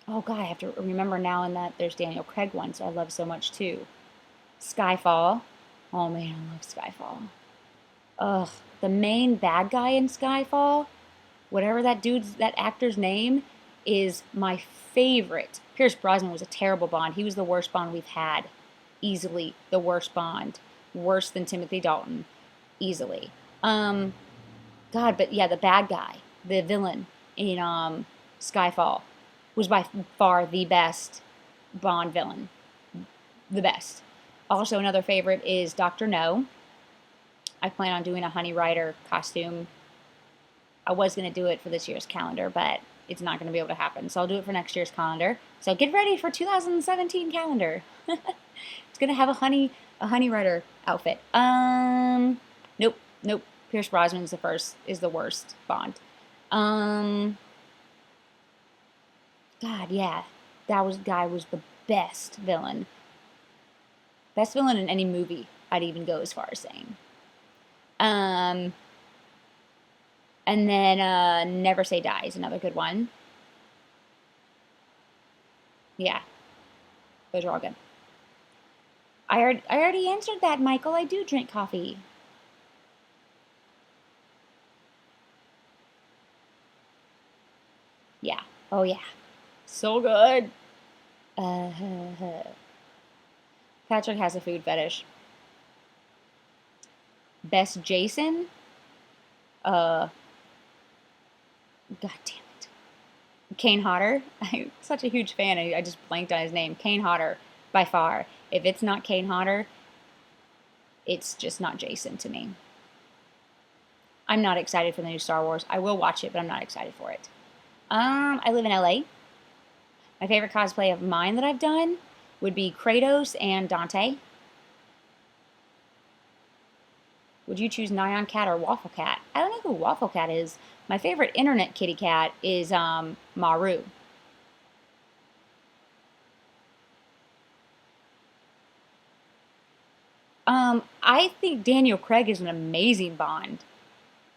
Oh, God, I have to remember now and that there's Daniel Craig ones I love so much, too. Skyfall. Oh, man, I love Skyfall. Ugh. The main bad guy in Skyfall, whatever that actor's name, is my favorite. Pierce Brosnan was a terrible Bond. He was the worst Bond we've had. Easily the worst Bond. Worse than Timothy Dalton. Easily. God, but yeah, the bad guy, the villain in Skyfall, was by far the best Bond villain. the best. Also, another favorite is Dr. No. I plan on doing a Honey Rider costume. I was going to do it for this year's calendar, but it's not going to be able to happen. So I'll do it for next year's calendar. So get ready for 2017 calendar. It's going to have a Honey Rider outfit. Nope, nope. Pierce Brosnan's is the worst Bond. God, yeah. Guy was the best villain. Best villain in any movie, I'd even go as far as saying. And then Never Say Die is another good one. Yeah, those are all good. I already answered that, Michael. I do drink coffee. Yeah. Oh, yeah. So good. Uh, Patrick has a food fetish. Best Jason? Uh, God damn it. Kane Hodder. I'm such a huge fan. I just blanked on his name. Kane Hodder, by far. If it's not Kane Hodder, it's just not Jason to me. I'm not excited for the new Star Wars. I will watch it, but I'm not excited for it. I live in LA. My favorite cosplay of mine that I've done would be Kratos and Dante. Would you choose Nyan Cat or Waffle Cat? I don't know who Waffle Cat is. My favorite internet kitty cat is Maru. I think Daniel Craig is an amazing Bond.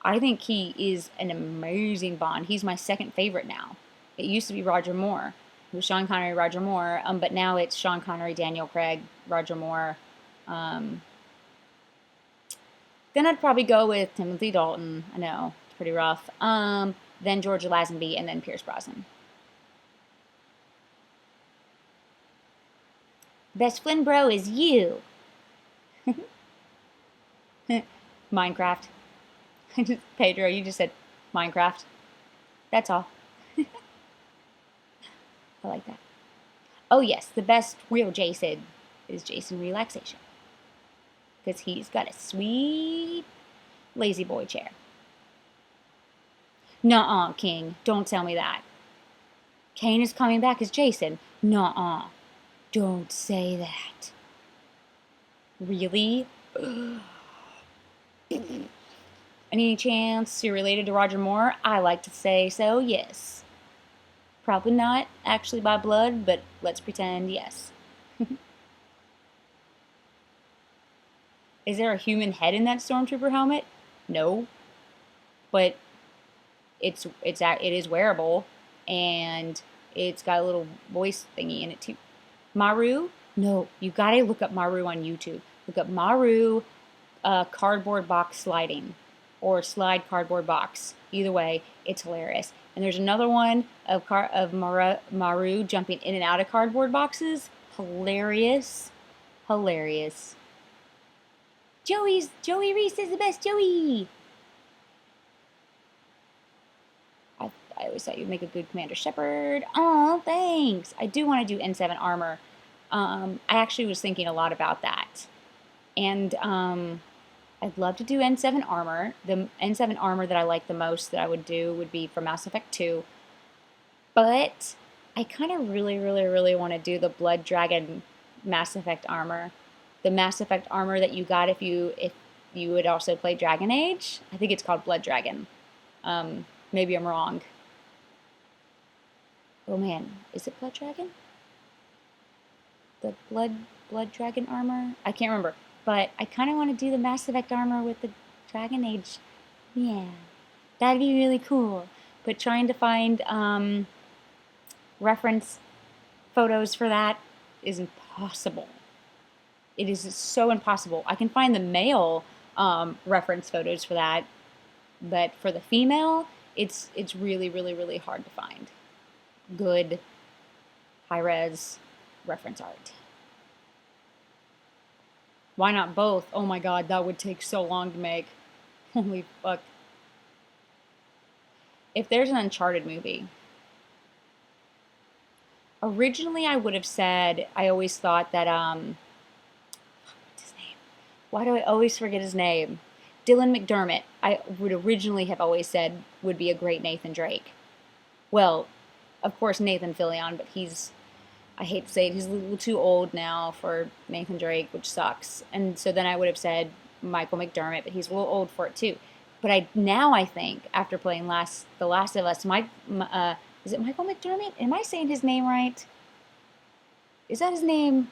I think he is an amazing Bond. He's my second favorite now. It used to be Roger Moore. It was Sean Connery, Roger Moore, but now it's Sean Connery, Daniel Craig, Roger Moore. Um, then I'd probably go with Timothy Dalton. I know, it's pretty rough. Then George Lazenby, and then Pierce Brosnan. Best Flynn bro is you. Minecraft. Pedro, you just said Minecraft. That's all. I like that. Oh, yes, the best real Jason is Jason Relaxation. Because he's got a sweet lazy boy chair. Nuh-uh, King. Don't tell me that. Kane is coming back as Jason. Nuh-uh. Don't say that. Really? Any chance you're related to Roger Moore? I like to say so, yes. Probably not actually by blood, but let's pretend yes. Is there a human head in that stormtrooper helmet? No, but it is wearable, and it's got a little voice thingy in it too. Maru? No, you gotta look up Maru on YouTube. Look up Maru cardboard box sliding or slide cardboard box. Either way, it's hilarious. And there's another one of Maru jumping in and out of cardboard boxes. Hilarious. Hilarious. Joey Reese is the best Joey. I always thought you'd make a good Commander Shepard. Oh, thanks. I do want to do N7 armor. I actually was thinking a lot about that. And I'd love to do N7 armor. The N7 armor that I like the most that I would do would be for Mass Effect 2. But I kind of really, really, really want to do the Blood Dragon Mass Effect armor. The Mass Effect armor that you got if you would also play Dragon Age. I think it's called Blood Dragon. Maybe I'm wrong. Oh man, is it Blood Dragon? The Blood Dragon armor? I can't remember. But I kind of want to do the Mass Effect armor with the Dragon Age. Yeah, that'd be really cool. But trying to find reference photos for that is impossible. It is so impossible. I can find the male reference photos for that, but for the female, it's really, really, really hard to find good high-res reference art. Why not both? Oh my god, that would take so long to make. Holy fuck. If there's an Uncharted movie, Originally, I would have said I always thought that what's his name? Why do I always forget his name? Dylan McDermott. I would originally have always said would be a great Nathan Drake. Well, of course Nathan Fillion, but he's I hate to say it, he's a little too old now for Nathan Drake, which sucks. And so then I would have said Michael McDermott, but he's a little old for it too. But I think after playing The Last of Us, is it Michael McDermott? Am I saying his name right? Is that his name?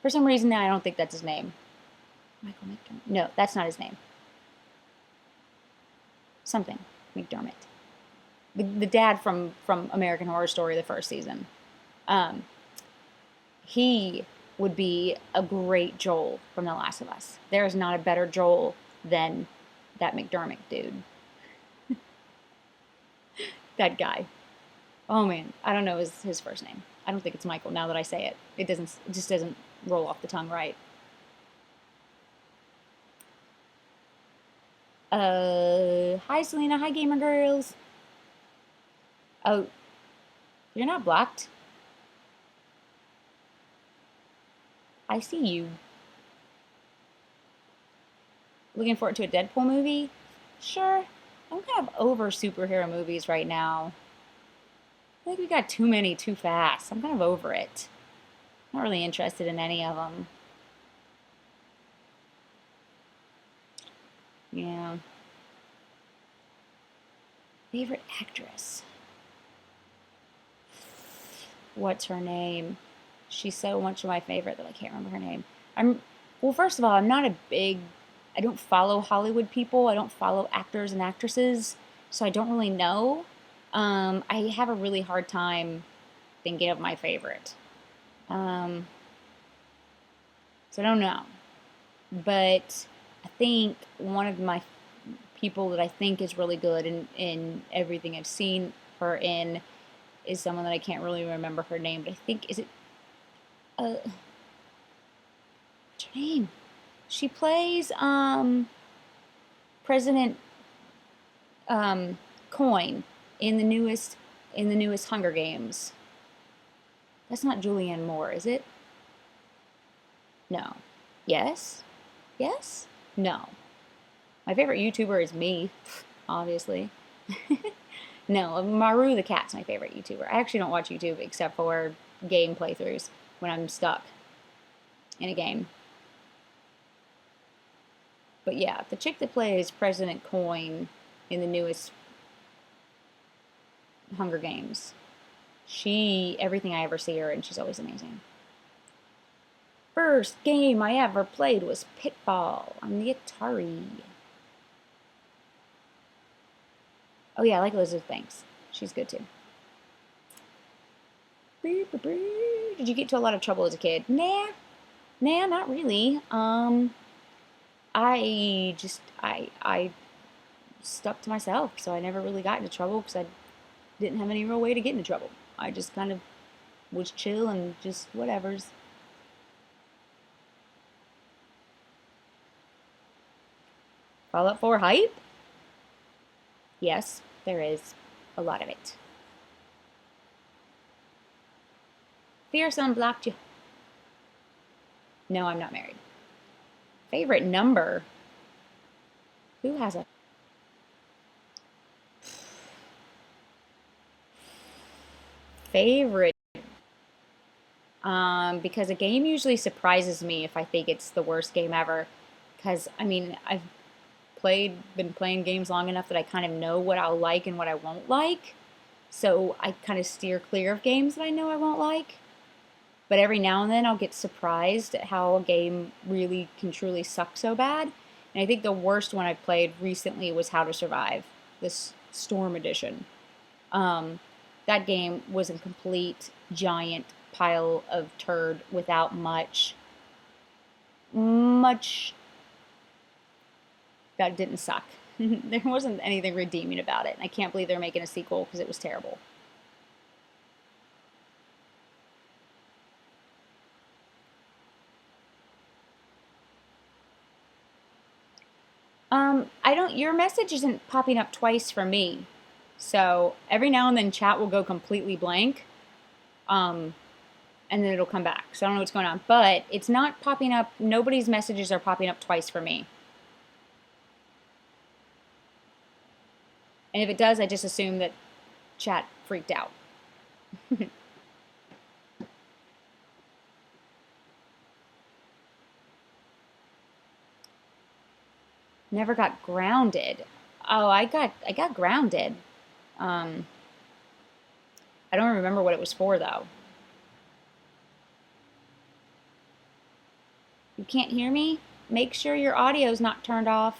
For some reason now I don't think that's his name. Michael McDermott. No, that's not his name. Something McDermott. The dad from American Horror Story, the first season. Um, he would be a great Joel from The Last of Us. There is not a better Joel than that McDermott dude. That guy. Oh man, I don't know his first name. I don't think it's Michael now that I say it. It just doesn't roll off the tongue right. Hi Selena, hi gamer girls. Oh, you're not blocked. I see you. Looking forward to a Deadpool movie? Sure. I'm kind of over superhero movies right now. I think we got too many too fast. I'm kind of over it. Not really interested in any of them. Yeah. Favorite actress? What's her name? She's so much of my favorite that I can't remember her name. Well, first of all, I don't follow Hollywood people. I don't follow actors and actresses, so I don't really know. I have a really hard time thinking of my favorite. Um, so I don't know. But I think one of my people that I think is really good in everything I've seen her in is someone that I can't really remember her name, but I think is it what's her name? She plays President Coin in the newest Hunger Games. That's not Julianne Moore, is it? No. Yes? Yes? No. My favorite YouTuber is me, obviously. No, Maru the cat's my favorite YouTuber. I actually don't watch YouTube except for game playthroughs when I'm stuck in a game. But yeah, the chick that plays President Coin in the newest Hunger Games, everything I ever see her in, she's always amazing. First game I ever played was Pitfall on the Atari. Oh yeah, I like Elizabeth Banks. She's good too. Did you get into a lot of trouble as a kid? Nah, not really. I stuck to myself, so I never really got into trouble because I didn't have any real way to get into trouble. I just kind of was chill and just whatevers. Fallout 4 hype? Yes, there is a lot of it. Fierce unblocked you. No, I'm not married. Favorite number? Who has a favorite? Because a game usually surprises me if I think it's the worst game ever. Because I mean, I've been playing games long enough that I kind of know what I'll like and what I won't like. So I kind of steer clear of games that I know I won't like. But every now and then I'll get surprised at how a game really can truly suck so bad. And I think the worst one I played recently was How to Survive, this Storm Edition. That game was a complete giant pile of turd without much that didn't suck. There wasn't anything redeeming about it. I can't believe they're making a sequel because it was terrible. I don't, your message isn't popping up twice for me. So every now and then chat will go completely blank. Um, and then it'll come back. So I don't know what's going on. But it's not popping up. Nobody's messages are popping up twice for me. And if it does, I just assume that chat freaked out. Never got grounded. Oh, I got grounded. Um, I don't remember what it was for though. You can't hear me? Make sure your audio's not turned off.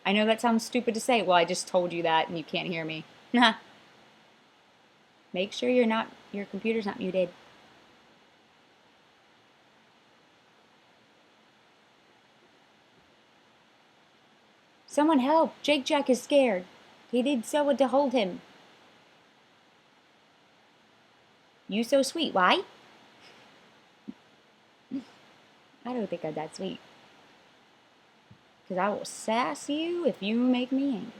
I know that sounds stupid to say. Well, I just told you that and you can't hear me. Make sure your computer's not muted. Someone help! Jake Jack is scared. He needs someone to hold him. You so sweet. Why? I don't think I'm that sweet. Because I will sass you if you make me angry.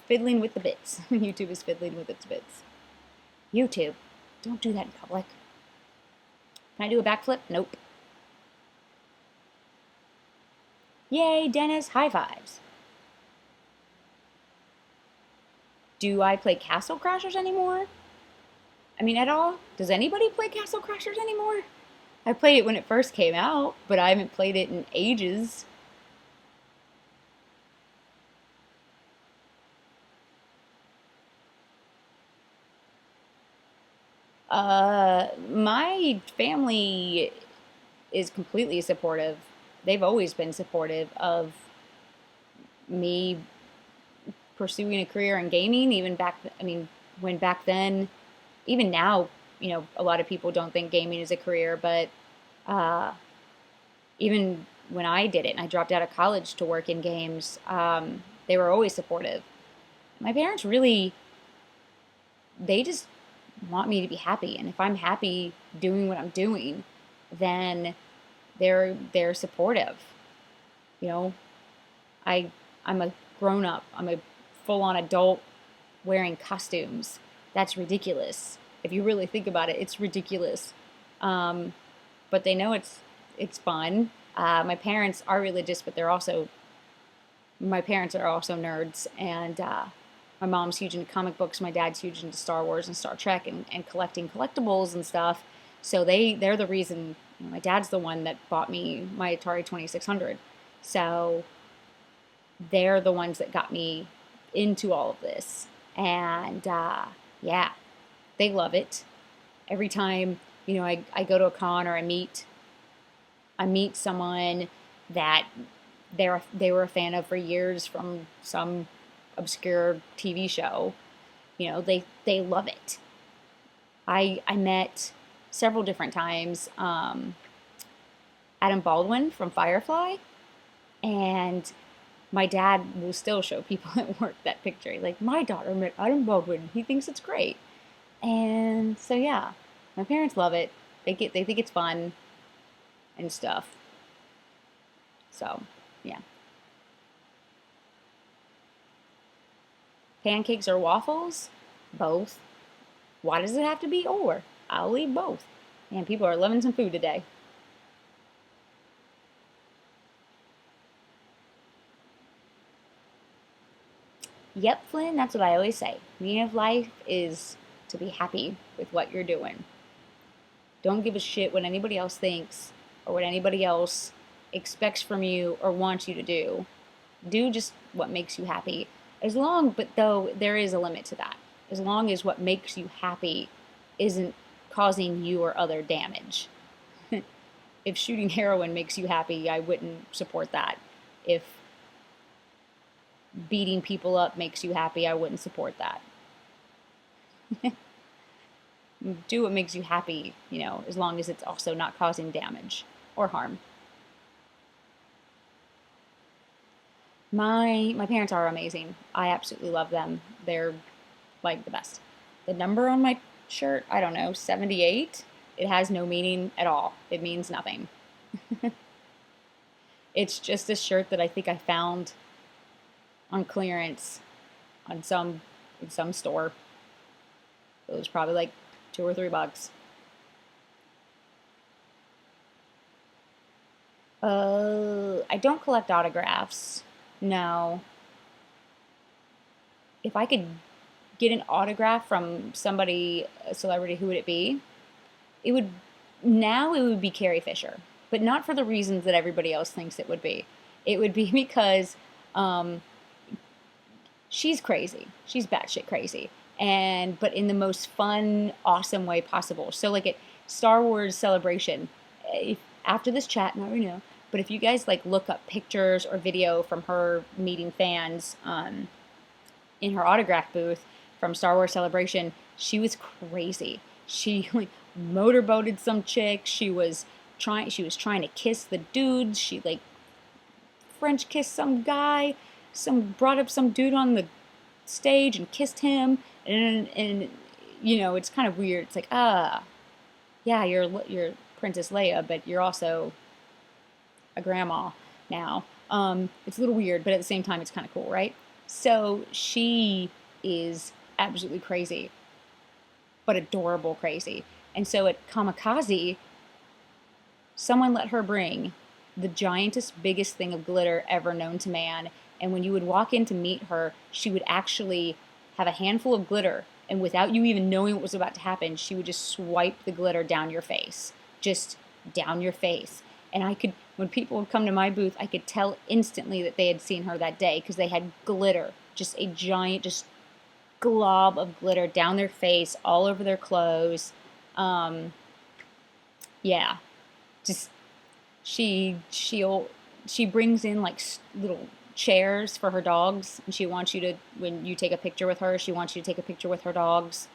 Fiddling with the bits. YouTube is fiddling with its bits. YouTube, don't do that in public. Can I do a backflip? Nope. Yay, Dennis, high fives. Do I play Castle Crashers anymore? I mean, at all? Does anybody play Castle Crashers anymore? I played it when it first came out, but I haven't played it in ages. My family is completely supportive. They've always been supportive of me pursuing a career in gaming, even back, I mean, when back then, even now, a lot of people don't think gaming is a career, but uh, even when I did it and I dropped out of college to work in games, they were always supportive. My parents really, they just want me to be happy, and if I'm happy doing what I'm doing, then they're supportive. You know, I I'm a grown up. I'm a full on adult wearing costumes. That's ridiculous. If you really think about it, it's ridiculous. Um, but they know it's fun. My parents are religious, but my parents are also nerds, and my mom's huge into comic books. My dad's huge into Star Wars and Star Trek and collecting collectibles and stuff. So they're the reason. My dad's the one that bought me my Atari 2600. So they're the ones that got me into all of this. And yeah, they love it. Every time I go to a con or I meet someone that they were a fan of for years from some obscure TV show. They love it. I met several different times Adam Baldwin from Firefly, and my dad will still show people at work that picture. Like, my daughter met Adam Baldwin. He thinks it's great. And so yeah, my parents love it. They think it's fun and stuff. So yeah. Pancakes or waffles? Both. Why does it have to be or? I'll eat both. Man, people are loving some food today. Yep, Flynn, that's what I always say. The meaning of life is to be happy with what you're doing. Don't give a shit what anybody else thinks or what anybody else expects from you or wants you to do. Do just what makes you happy. But though there is a limit to that. As long as what makes you happy isn't causing you or other damage. If shooting heroin makes you happy, I wouldn't support that. If beating people up makes you happy, I wouldn't support that. Do what makes you happy, as long as it's also not causing damage or harm. My parents are amazing. I absolutely love them. They're like the best. The number on my shirt, I don't know, 78. It has no meaning at all. It means nothing. It's just a shirt that I think I found on clearance on some in some store. It was probably like $2 or $3. I don't collect autographs. No. If I could get an autograph from somebody, a celebrity, who would it be? It would Now it would be Carrie Fisher, but not for the reasons that everybody else thinks it would be. It would be because um, she's crazy. She's batshit crazy, and but in the most fun, awesome way possible. So like at Star Wars Celebration, if, after this chat, not right now, but if you guys like look up pictures or video from her meeting fans in her autograph booth from Star Wars Celebration, she was crazy. She like motorboated some chick. She was trying to kiss the dudes. She like French kissed some guy. Some brought up some dude on the stage and kissed him. And it's kind of weird. It's like, yeah, you're Princess Leia, but you're also a grandma now. It's a little weird, but at the same time, it's kind of cool, right? So she is absolutely crazy, but adorable crazy. And so at Kamikaze, someone let her bring the giantest, biggest thing of glitter ever known to man. And when you would walk in to meet her, she would actually have a handful of glitter. And without you even knowing what was about to happen, she would just swipe the glitter down your face. Just down your face. And when people would come to my booth, I could tell instantly that they had seen her that day because they had glitter. Just a giant, just glob of glitter down their face, all over their clothes. Yeah, just she brings in like little chairs for her dogs, and she wants you to, when you take a picture with her, she wants you to take a picture with her dogs.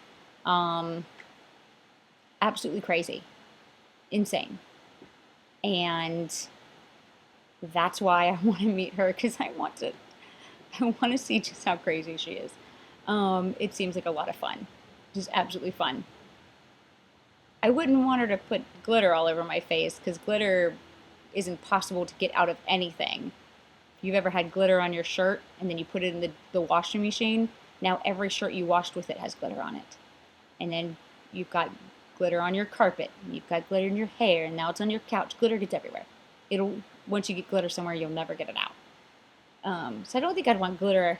um Absolutely crazy, insane. And that's why I want to meet her, because I want to see just how crazy she is. It seems like a lot of fun, just absolutely fun. I wouldn't want her to put glitter all over my face because glitter isn't possible to get out of anything. If you've ever had glitter on your shirt and then you put it in the washing machine, now every shirt you washed with it has glitter on it. And then you've got glitter on your carpet, and you've got glitter in your hair, and now it's on your couch. Glitter gets everywhere. Once you get glitter somewhere, you'll never get it out. So I don't think I'd want glitter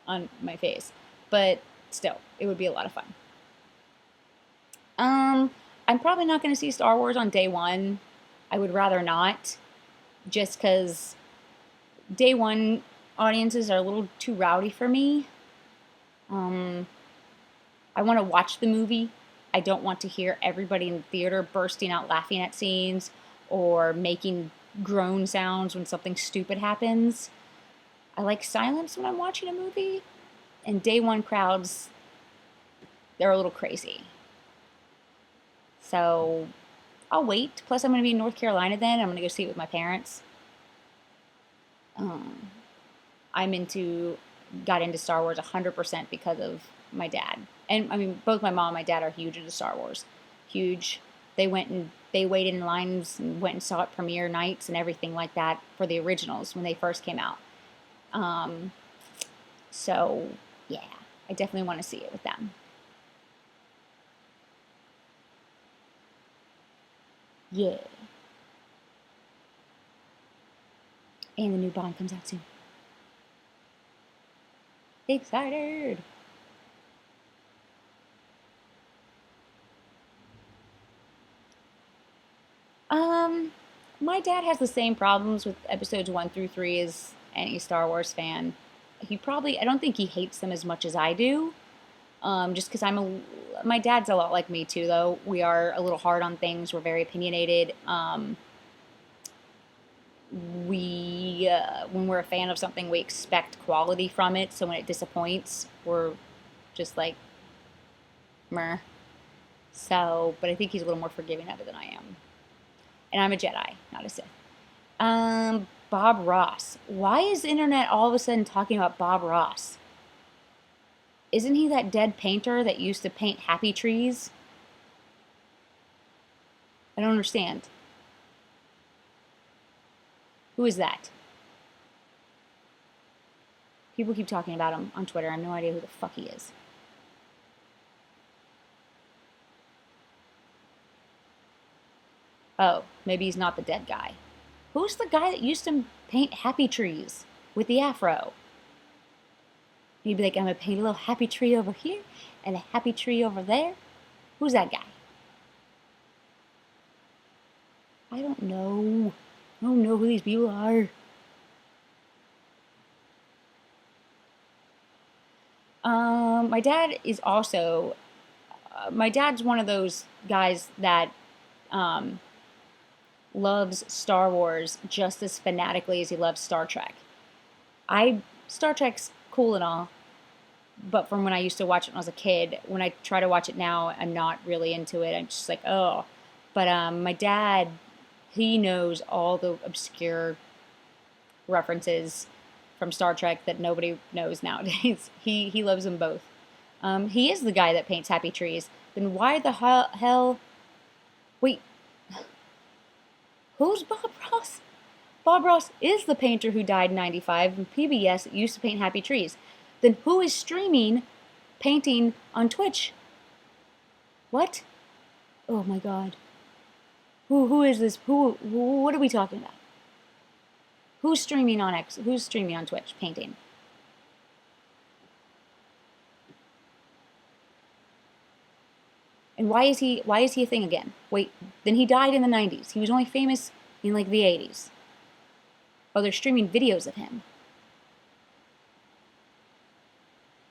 on my face, but still, it would be a lot of fun. I'm probably not going to see Star Wars on day one. I would rather not, just because day one audiences are a little too rowdy for me. Um, I want to watch the movie. I don't want to hear everybody in the theater bursting out laughing at scenes or making groan sounds when something stupid happens. I like silence when I'm watching a movie. And day one crowds, they're a little crazy. So I'll wait. Plus, I'm going to be in North Carolina then. I'm going to go see it with my parents. Um, got into Star Wars 100% because of my dad. And I mean, both my mom and my dad are huge into Star Wars. Huge. They waited in lines and went and saw it premiere nights and everything like that for the originals when they first came out. Um, so yeah, I definitely want to see it with them. Yeah. And the new Bond comes out soon. Excited. Um, my dad has the same problems with episodes 1 through 3 as any Star Wars fan. I don't think he hates them as much as I do. Just because my dad's a lot like me too, though. We are a little hard on things. We're very opinionated. When we're a fan of something, we expect quality from it. So when it disappoints, we're just like, meh. So, but I think he's a little more forgiving of it than I am. And I'm a Jedi, not a Sith. Bob Ross. Why is the internet all of a sudden talking about Bob Ross? Isn't he that dead painter that used to paint happy trees? I don't understand. Who is that? People keep talking about him on Twitter. I have no idea who the fuck he is. Oh, maybe he's not the dead guy. Who's the guy that used to paint happy trees with the afro? He'd be like, I'm gonna paint a little happy tree over here and a happy tree over there. Who's that guy? I don't know. I don't know who these people are. My dad is also. My dad's one of those guys that um, loves Star Wars just as fanatically as he loves Star Trek. Star Trek's cool and all, but from when I used to watch it when I was a kid, when I try to watch it now, I'm not really into it. I'm just like, oh. But my dad, he knows all the obscure references from Star Trek that nobody knows nowadays. He loves them both. He is the guy that paints happy trees. Then why the hell? Wait, who's Bob Ross? Bob Ross is the painter who died in '95 from PBS that used to paint happy trees. Then who is streaming painting on Twitch? What? Oh my God. Who is this? What are we talking about? Who's streaming on X? Who's streaming on Twitch painting? And why is he a thing again? Wait, then he died in the '90s. He was only famous in like the '80s. Oh, they're streaming videos of him.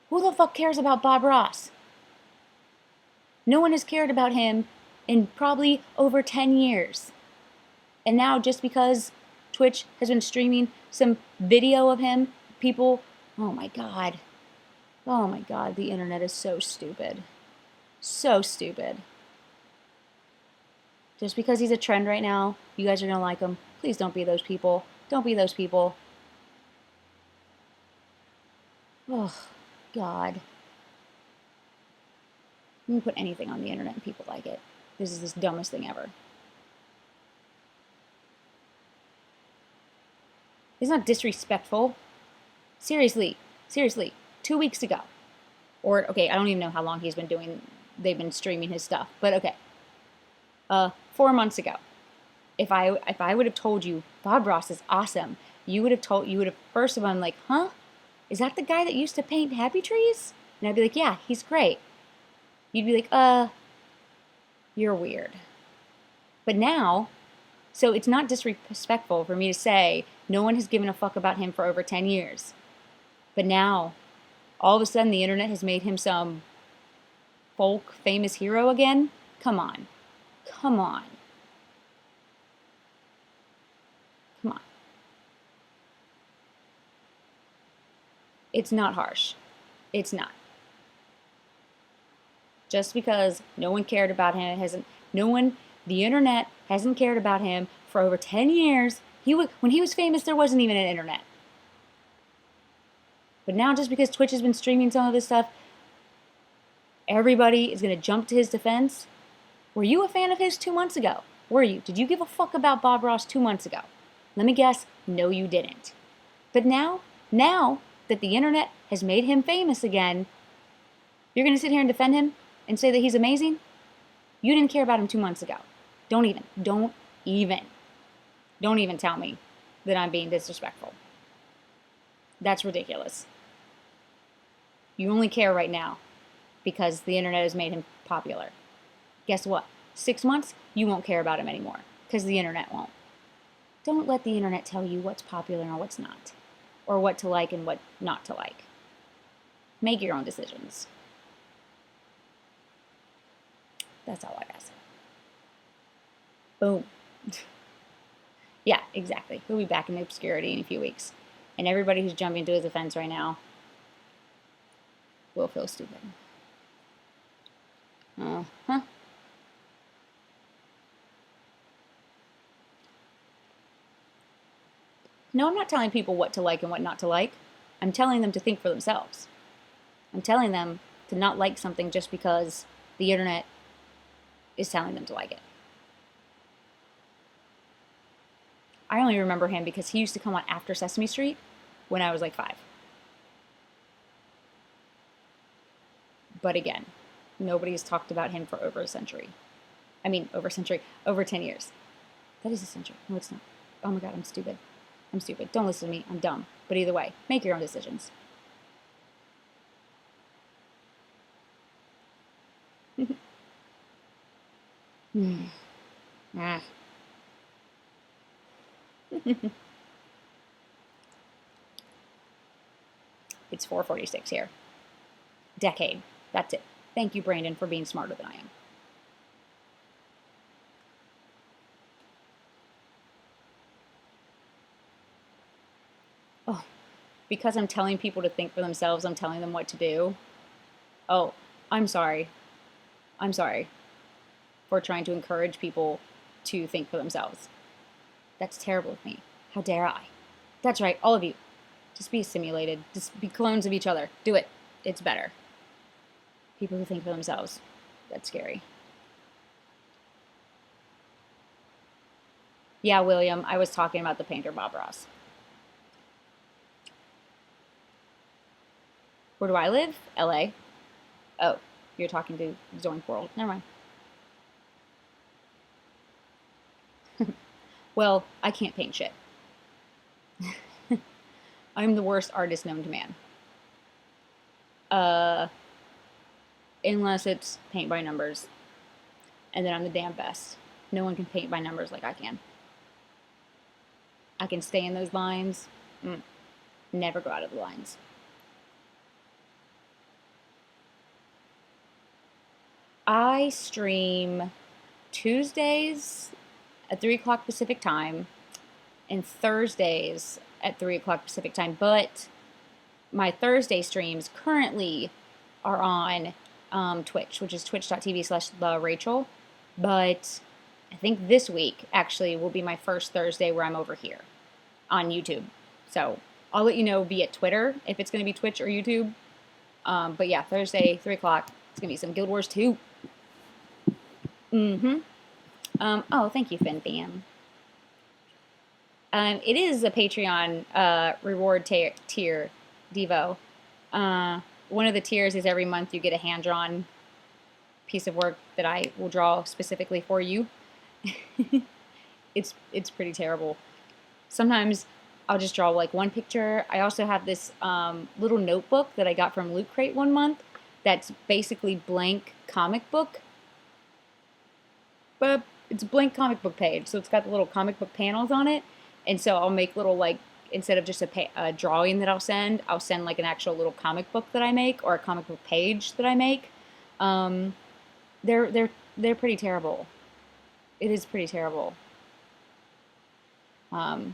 Who the fuck cares about Bob Ross? No one has cared about him in probably over 10 years. And now just because Twitch has been streaming some video of him, people, oh my God. Oh my God, the internet is so stupid. So stupid. Just because he's a trend right now, you guys are going to like him. Please don't be those people. Don't be those people. Oh, God. You can put anything on the internet and people like it. This is the dumbest thing ever. It's not disrespectful. Seriously. 2 weeks ago. Or, okay, I don't even know how long they've been streaming his stuff. But, okay. 4 months ago. If I would have told you Bob Ross is awesome, you would have first of all been like, huh? Is that the guy that used to paint happy trees? And I'd be like, yeah, he's great. You'd be like, you're weird. But now, so it's not disrespectful for me to say no one has given a fuck about him for over 10 years. But now, all of a sudden, the internet has made him some folk famous hero again? Come on. Come on. Come on. It's not harsh. It's not. Just because no one cared about him, the internet hasn't cared about him for over 10 years. When he was famous, there wasn't even an internet. But now just because Twitch has been streaming some of this stuff, everybody is going to jump to his defense. Were you a fan of his 2 months ago? Were you? Did you give a fuck about Bob Ross 2 months ago? Let me guess, no you didn't. But now that the internet has made him famous again, you're going to sit here and defend him and say that he's amazing? You didn't care about him 2 months ago. Don't even tell me that I'm being disrespectful. That's ridiculous. You only care right now because the internet has made him popular. Guess what? 6 months, you won't care about him anymore because the internet won't. Don't let the internet tell you what's popular and what's not, or what to like and what not to like. Make your own decisions. That's all I gotta say. Boom. Yeah, exactly. He'll be back in obscurity in a few weeks. And everybody who's jumping to his defense right now will feel stupid. Uh-huh. No, I'm not telling people what to like and what not to like. I'm telling them to think for themselves. I'm telling them to not like something just because the internet is telling them to like it. I only remember him because he used to come on after Sesame Street when I was like 5. But again, nobody's talked about him for over a century. I mean, over a century, over 10 years. That is a century. No, it's not. Oh my God, I'm stupid. I'm stupid. Don't listen to me. I'm dumb. But either way, make your own decisions. Ah. It's 4:46 here. Decade. That's it. Thank you, Brandon, for being smarter than I am. Oh, because I'm telling people to think for themselves, I'm telling them what to do. Oh, I'm sorry. I'm sorry for trying to encourage people to think for themselves. That's terrible of me. How dare I? That's right, all of you. Just be simulated. Just be clones of each other. Do it. It's better. People who think for themselves. That's scary. Yeah, William, I was talking about the painter Bob Ross. Where do I live? LA. Oh, you're talking to Zoink World. Never mind. Well, I can't paint shit. I'm the worst artist known to man. Uh, unless it's paint by numbers. And then I'm the damn best. No one can paint by numbers like I can. I can stay in those lines. Never go out of the lines. I stream Tuesdays at 3 o'clock Pacific time and Thursdays at 3 o'clock Pacific time. But my Thursday streams currently are on Twitch, which is twitch.tv/Rachel. But I think this week actually will be my first Thursday where I'm over here on YouTube. So I'll let you know via Twitter if it's going to be Twitch or YouTube. But yeah, Thursday, 3 o'clock. It's going to be some Guild Wars 2. Mm-hmm. Oh, thank you, FinFam. It is a Patreon reward tier, Devo. One of the tiers is every month you get a hand-drawn piece of work that I will draw specifically for you. It's pretty terrible. Sometimes I'll just draw like one picture. I also have this little notebook that I got from Loot Crate one month that's basically blank comic book. But it's a blank comic book page, so it's got the little comic book panels on it. And so I'll make little, like, instead of just a drawing that I'll send like an actual little comic book that I make or a comic book page that I make. They're pretty terrible. It is pretty terrible. Yeah.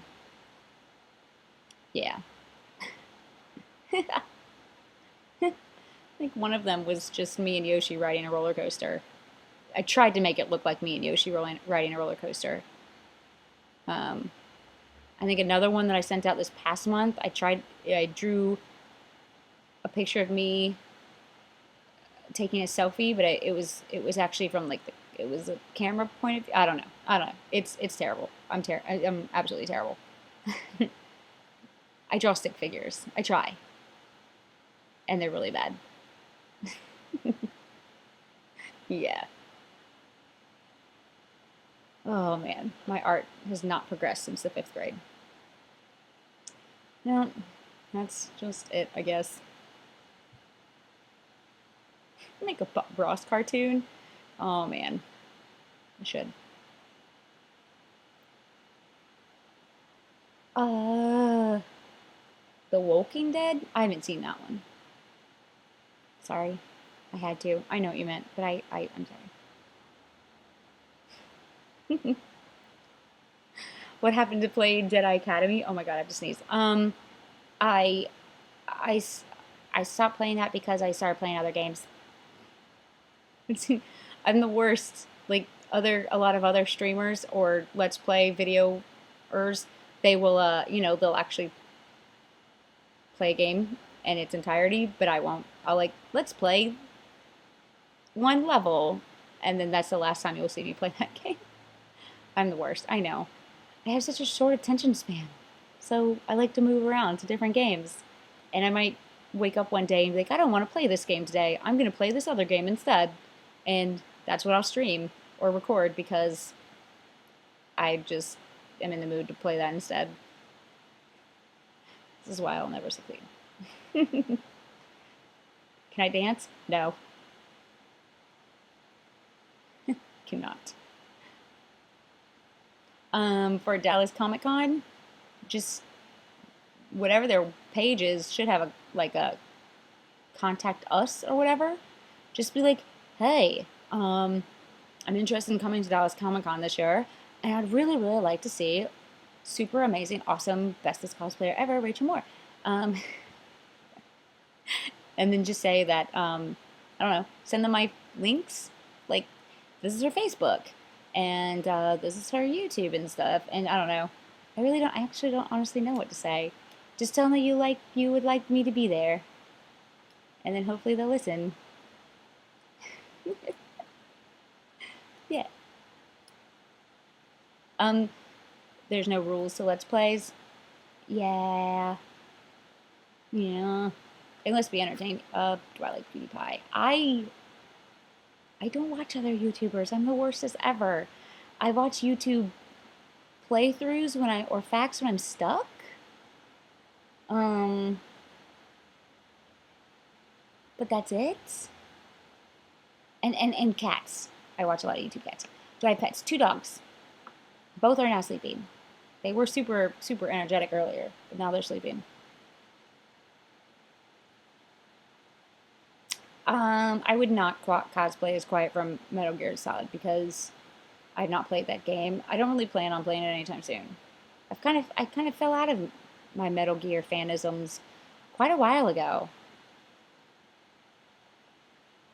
I think one of them was just me and Yoshi riding a roller coaster. I tried to make it look like me and Yoshi riding a roller coaster. I think another one that I sent out this past month, I drew a picture of me taking a selfie, but it was actually from like it was a camera point of view. I don't know. It's terrible. I'm absolutely terrible. I draw stick figures. I try, and they're really bad. Yeah. Oh man, my art has not progressed since the 5th grade. No, that's just it, I guess. Make a Bob Ross cartoon. Oh man, I should. Uh, The Walking Dead? I haven't seen that one. Sorry, I had to. I know what you meant, but I'm sorry. What happened to play Jedi Academy? Oh my god, I have to sneeze. I, I, I stopped playing that because I started playing other games. I'm the worst. Like a lot of other streamers or Let's Play videoers, they will, they'll actually play a game in its entirety, but I won't. I'll like, let's play one level, and then that's the last time you'll see me play that game. I'm the worst. I know. I have such a short attention span. So I like to move around to different games. And I might wake up one day and be like, I don't want to play this game today. I'm going to play this other game instead. And that's what I'll stream or record because I just am in the mood to play that instead. This is why I'll never succeed. Can I dance? No. Cannot. For Dallas Comic Con, just whatever their page is should have a contact us or whatever. Just be like, hey, I'm interested in coming to Dallas Comic Con this year, and I'd really, really like to see super amazing, awesome, bestest cosplayer ever, Rachel Moore. Um, and then just say that, I don't know, send them my links. Like, this is her Facebook, and this is her YouTube and stuff. And I don't know. I actually don't honestly know what to say. Just tell them that you would like me to be there. And then hopefully they'll listen. Yeah. Um, there's no rules to Let's Plays. Yeah. Yeah. It must be entertaining. Do I like PewDiePie? I don't watch other YouTubers. I'm the worstest ever. I watch YouTube playthroughs or facts when I'm stuck. Um, but that's it. And cats. I watch a lot of YouTube cats. Do I have pets? 2 dogs. Both are now sleeping. They were super, super energetic earlier, but now they're sleeping. I would not cosplay as Quiet from Metal Gear Solid because I've not played that game. I don't really plan on playing it anytime soon. I kind of fell out of my Metal Gear fanisms quite a while ago.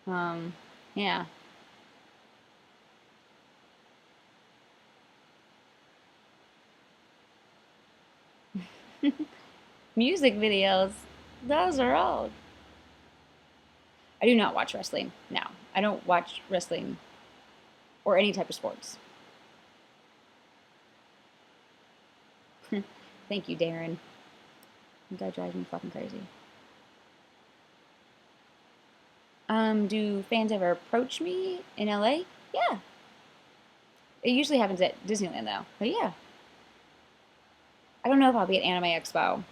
Yeah. Music videos, those are old. I do not watch wrestling. No, I don't watch wrestling or any type of sports. Thank you, Darren. That drives me fucking crazy. Do fans ever approach me in LA? Yeah. It usually happens at Disneyland though. But yeah. I don't know if I'll be at Anime Expo.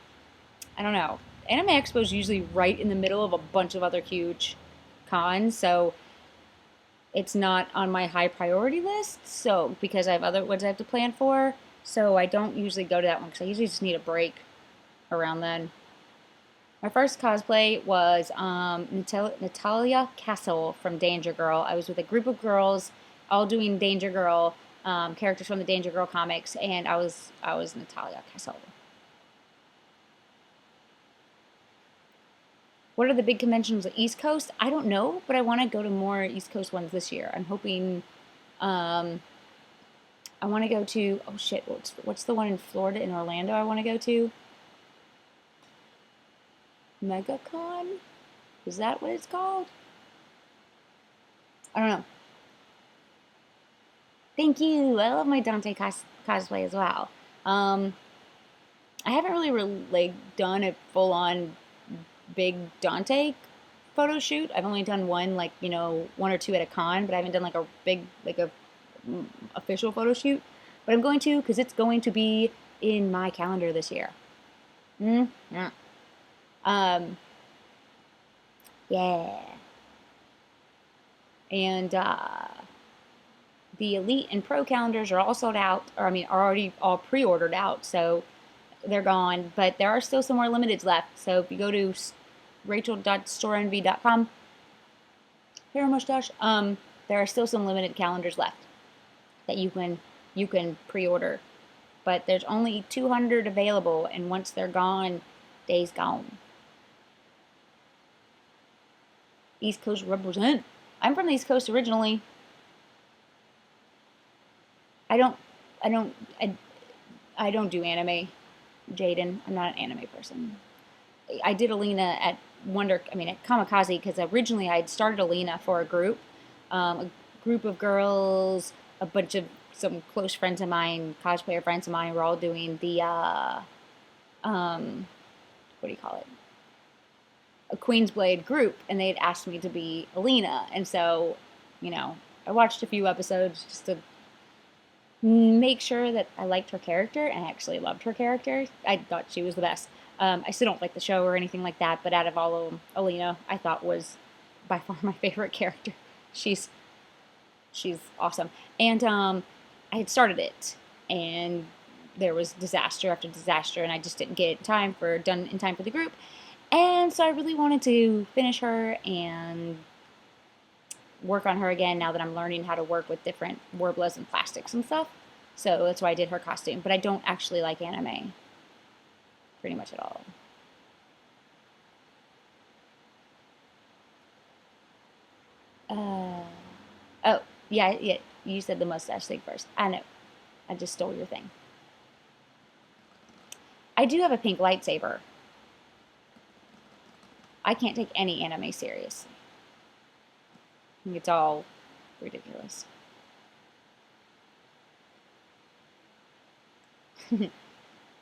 I don't know. Anime Expo is usually right in the middle of a bunch of other huge cons, so it's not on my high priority list. So because I have other ones I have to plan for, so I don't usually go to that one because I usually just need a break around then. My first cosplay was Natalia Castle from Danger Girl. I was with a group of girls, all doing Danger Girl characters from the Danger Girl comics, and I was Natalia Castle. What are the big conventions on the East Coast? I don't know, but I want to go to more East Coast ones this year. I'm hoping. I want to go to. Oh shit! What's the one in Florida in Orlando? I want to go to. MegaCon? Is that what it's called? I don't know. Thank you. I love my Dante cosplay as well. I haven't really done a full on big Dante photo shoot. I've only done one, like, you know, 1 or 2 at a con, but I haven't done like a big, like a official photo shoot. But I'm going to because it's going to be in my calendar this year. Yeah. Yeah. And the Elite and Pro calendars are all sold out, or I mean, are already all pre-ordered out, so they're gone. But there are still some more limiteds left. So if you go to rachel.storeenvy.com, hair mustache, there are still some limited calendars left that you can pre-order. But there's only 200 available, and once they're gone, day's gone. East Coast represent. I'm from the East Coast originally. I don't, I don't, I don't do anime, Jaden. I'm not an anime person. I did Alina at at Kamikaze, because originally I had started Alina for a group of girls, a bunch of some close friends of mine, cosplayer friends of mine. We're all doing the what do you call it? a Queen's Blade group, and they'd asked me to be Alina, and so, you know, I watched a few episodes just to make sure that I liked her character and I actually loved her character. I thought she was the best. I still don't like the show or anything like that, but out of all of them, Alina I thought was by far my favorite character. She's she's awesome, and I had started it, and there was disaster after disaster, and I just didn't get it done in time for the group, and so I really wanted to finish her and work on her again now that I'm learning how to work with different Worblas and plastics and stuff. So that's why I did her costume. But I don't actually like anime pretty much at all. Uh, oh, yeah, yeah. You said the mustache thing first. I know. I just stole your thing. I do have a pink lightsaber. I can't take any anime serious. It's all ridiculous.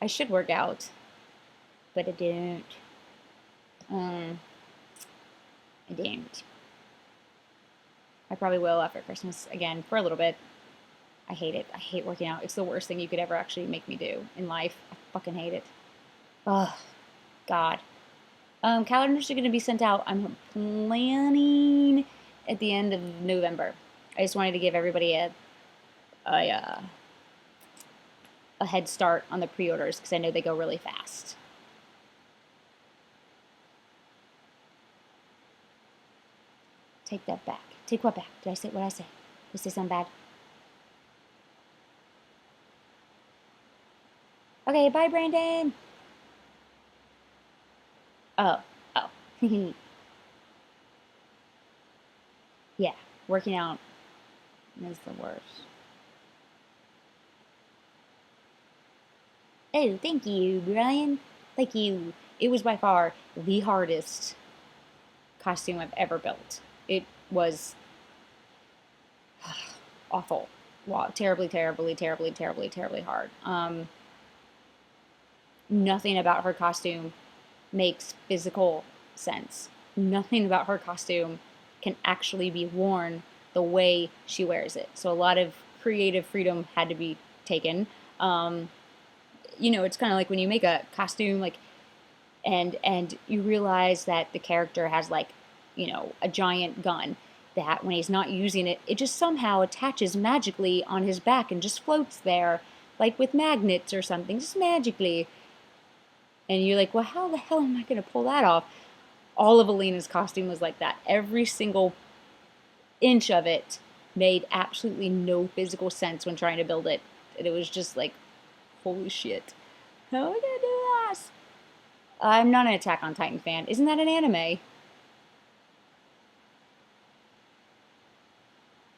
I should work out, but I don't. Um, I don't. I probably will after Christmas again for a little bit. I hate it. I hate working out. It's the worst thing you could ever actually make me do in life. I fucking hate it. Oh, God. Calendars are going to be sent out. I'm planning at the end of November. I just wanted to give everybody a, a head start on the pre-orders because I know they go really fast. Take that back. Take what back? Did I say what I say? Did I say something bad? Okay, bye, Brandon. Oh, oh. Yeah, working out is the worst. Oh, thank you, Brian. Thank you. It was by far the hardest costume I've ever built. It was awful. Wow, terribly, terribly, terribly, terribly, terribly hard. Nothing about her costume makes physical sense. Nothing about her costume can actually be worn the way she wears it. So a lot of creative freedom had to be taken. Um, it's kind of like when you make a costume, like and you realize that the character has like, a giant gun that when he's not using it, it just somehow attaches magically on his back and just floats there, like with magnets or something, just magically. And you're like, well, how the hell am I going to pull that off? All of Alina's costume was like that. Every single inch of it made absolutely no physical sense when trying to build it. And it was just like, holy shit. How am I going to do this? I'm not an Attack on Titan fan. Isn't that an anime?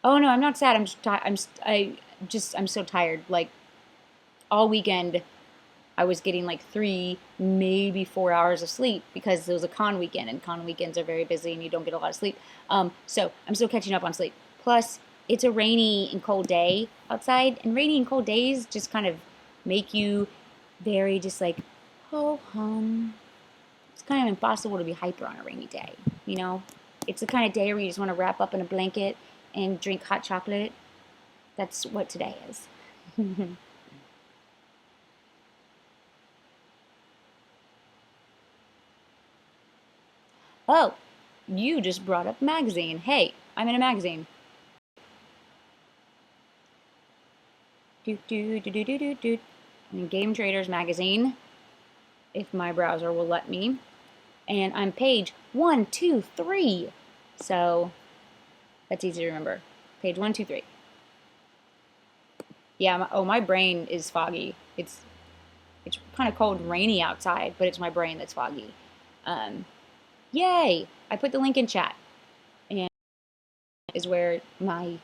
Oh no, I'm not sad. I'm so tired. Like all weekend I was getting like 3, maybe 4 hours of sleep because it was a con weekend, and con weekends are very busy and you don't get a lot of sleep. So I'm still catching up on sleep. Plus, it's a rainy and cold day outside, and rainy and cold days just kind of make you very just like, ho hum. It's kind of impossible to be hyper on a rainy day, you know? It's the kind of day where you just want to wrap up in a blanket and drink hot chocolate. That's what today is. Oh, you just brought up magazine. Hey, I'm in a magazine. Do do do do do do do. I'm in Game Traders magazine, if my browser will let me. And I'm page 123. So that's easy to remember. Page 123. Yeah, my brain is foggy. It's kind of cold and rainy outside, but it's my brain that's foggy. Um, Yay! I put the link in chat, and is where my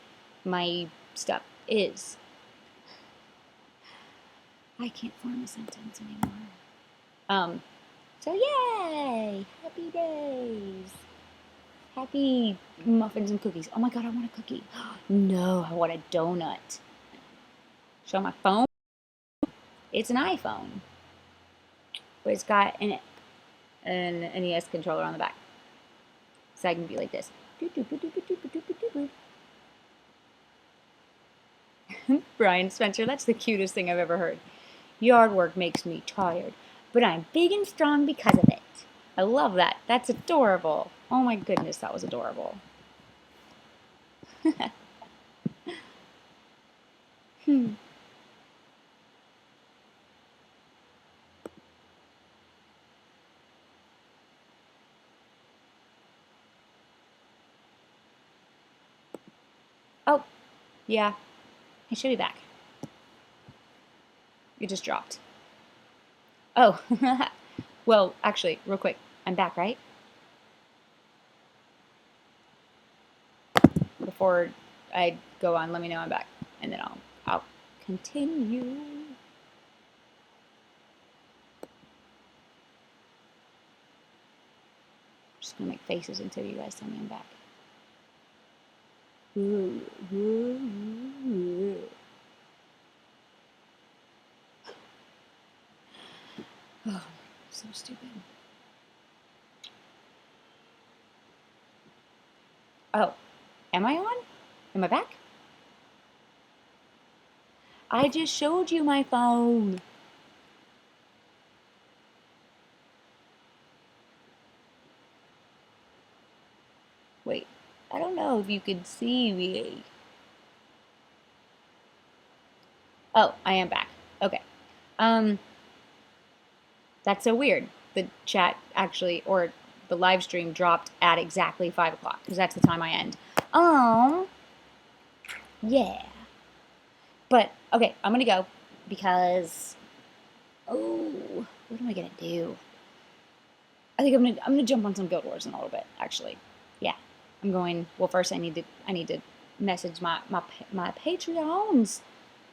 stuff is. I can't form a sentence anymore. So yay! Happy days! Happy muffins and cookies. Oh my god, I want a cookie. No, I want a donut. Show my phone. It's an iPhone, but it's got an NES controller on the back. So I can be like this. Brian Spencer, that's the cutest thing I've ever heard. Yard work makes me tired, but I'm big and strong because of it. I love that. That's adorable. Oh my goodness, that was adorable. Hmm. Oh, yeah. He should be back. You just dropped. Oh, well, actually, real quick, I'm back, right? Before I go on, let me know I'm back, and then I'll continue. Just gonna make faces until you guys tell me I'm back. Oh, so stupid. Oh, am I on? Am I back? I just showed you my phone. Wait, I don't know if you could see me. Oh, I am back. Okay. Um, that's so weird. The chat actually, or the live stream dropped at exactly 5 o'clock because that's the time I end. Yeah. But okay, I'm gonna go because what am I gonna do? I think I'm gonna jump on some Guild Wars in a little bit. Actually, yeah, I'm going. Well, first I need to message my Patreons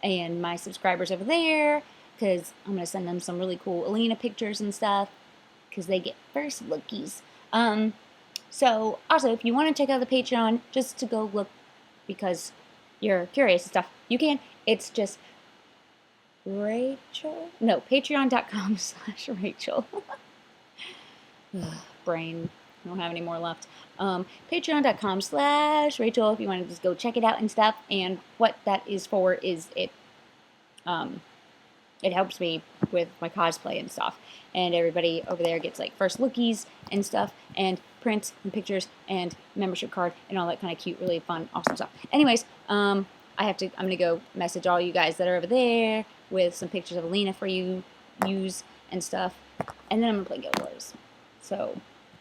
and my subscribers over there because I'm gonna send them some really cool Alina pictures and stuff because they get first lookies. So also if you want to check out the Patreon just to go look because you're curious and stuff, you can. It's just Rachel. No, patreon.com/Rachel. Brain. I don't have any more left. Patreon.com/Rachel if you want to just go check it out and stuff. And what that is for is um, it helps me with my cosplay and stuff. And everybody over there gets like first lookies and stuff, and prints and pictures and membership card and all that kind of cute, really fun, awesome stuff. Anyways, I'm gonna go message all you guys that are over there with some pictures of Alina for you use and stuff, and then I'm gonna play Guild Wars. So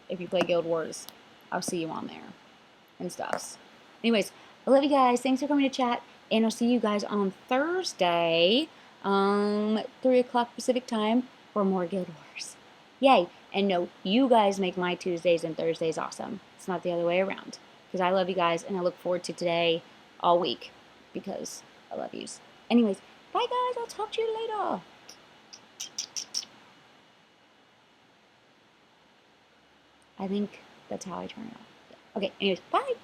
if you play Guild Wars, I'll see you on there and stuff. Anyways, I love you guys. Thanks for coming to chat, and I'll see you guys on Thursday, 3 o'clock Pacific time for more Guild Wars. Yay! And no, you guys make my Tuesdays and Thursdays awesome. It's not the other way around. Because I love you guys, and I look forward to today all week because I love yous. Anyways, bye guys. I'll talk to you later. I think that's how I turn it off. Okay, anyways, bye.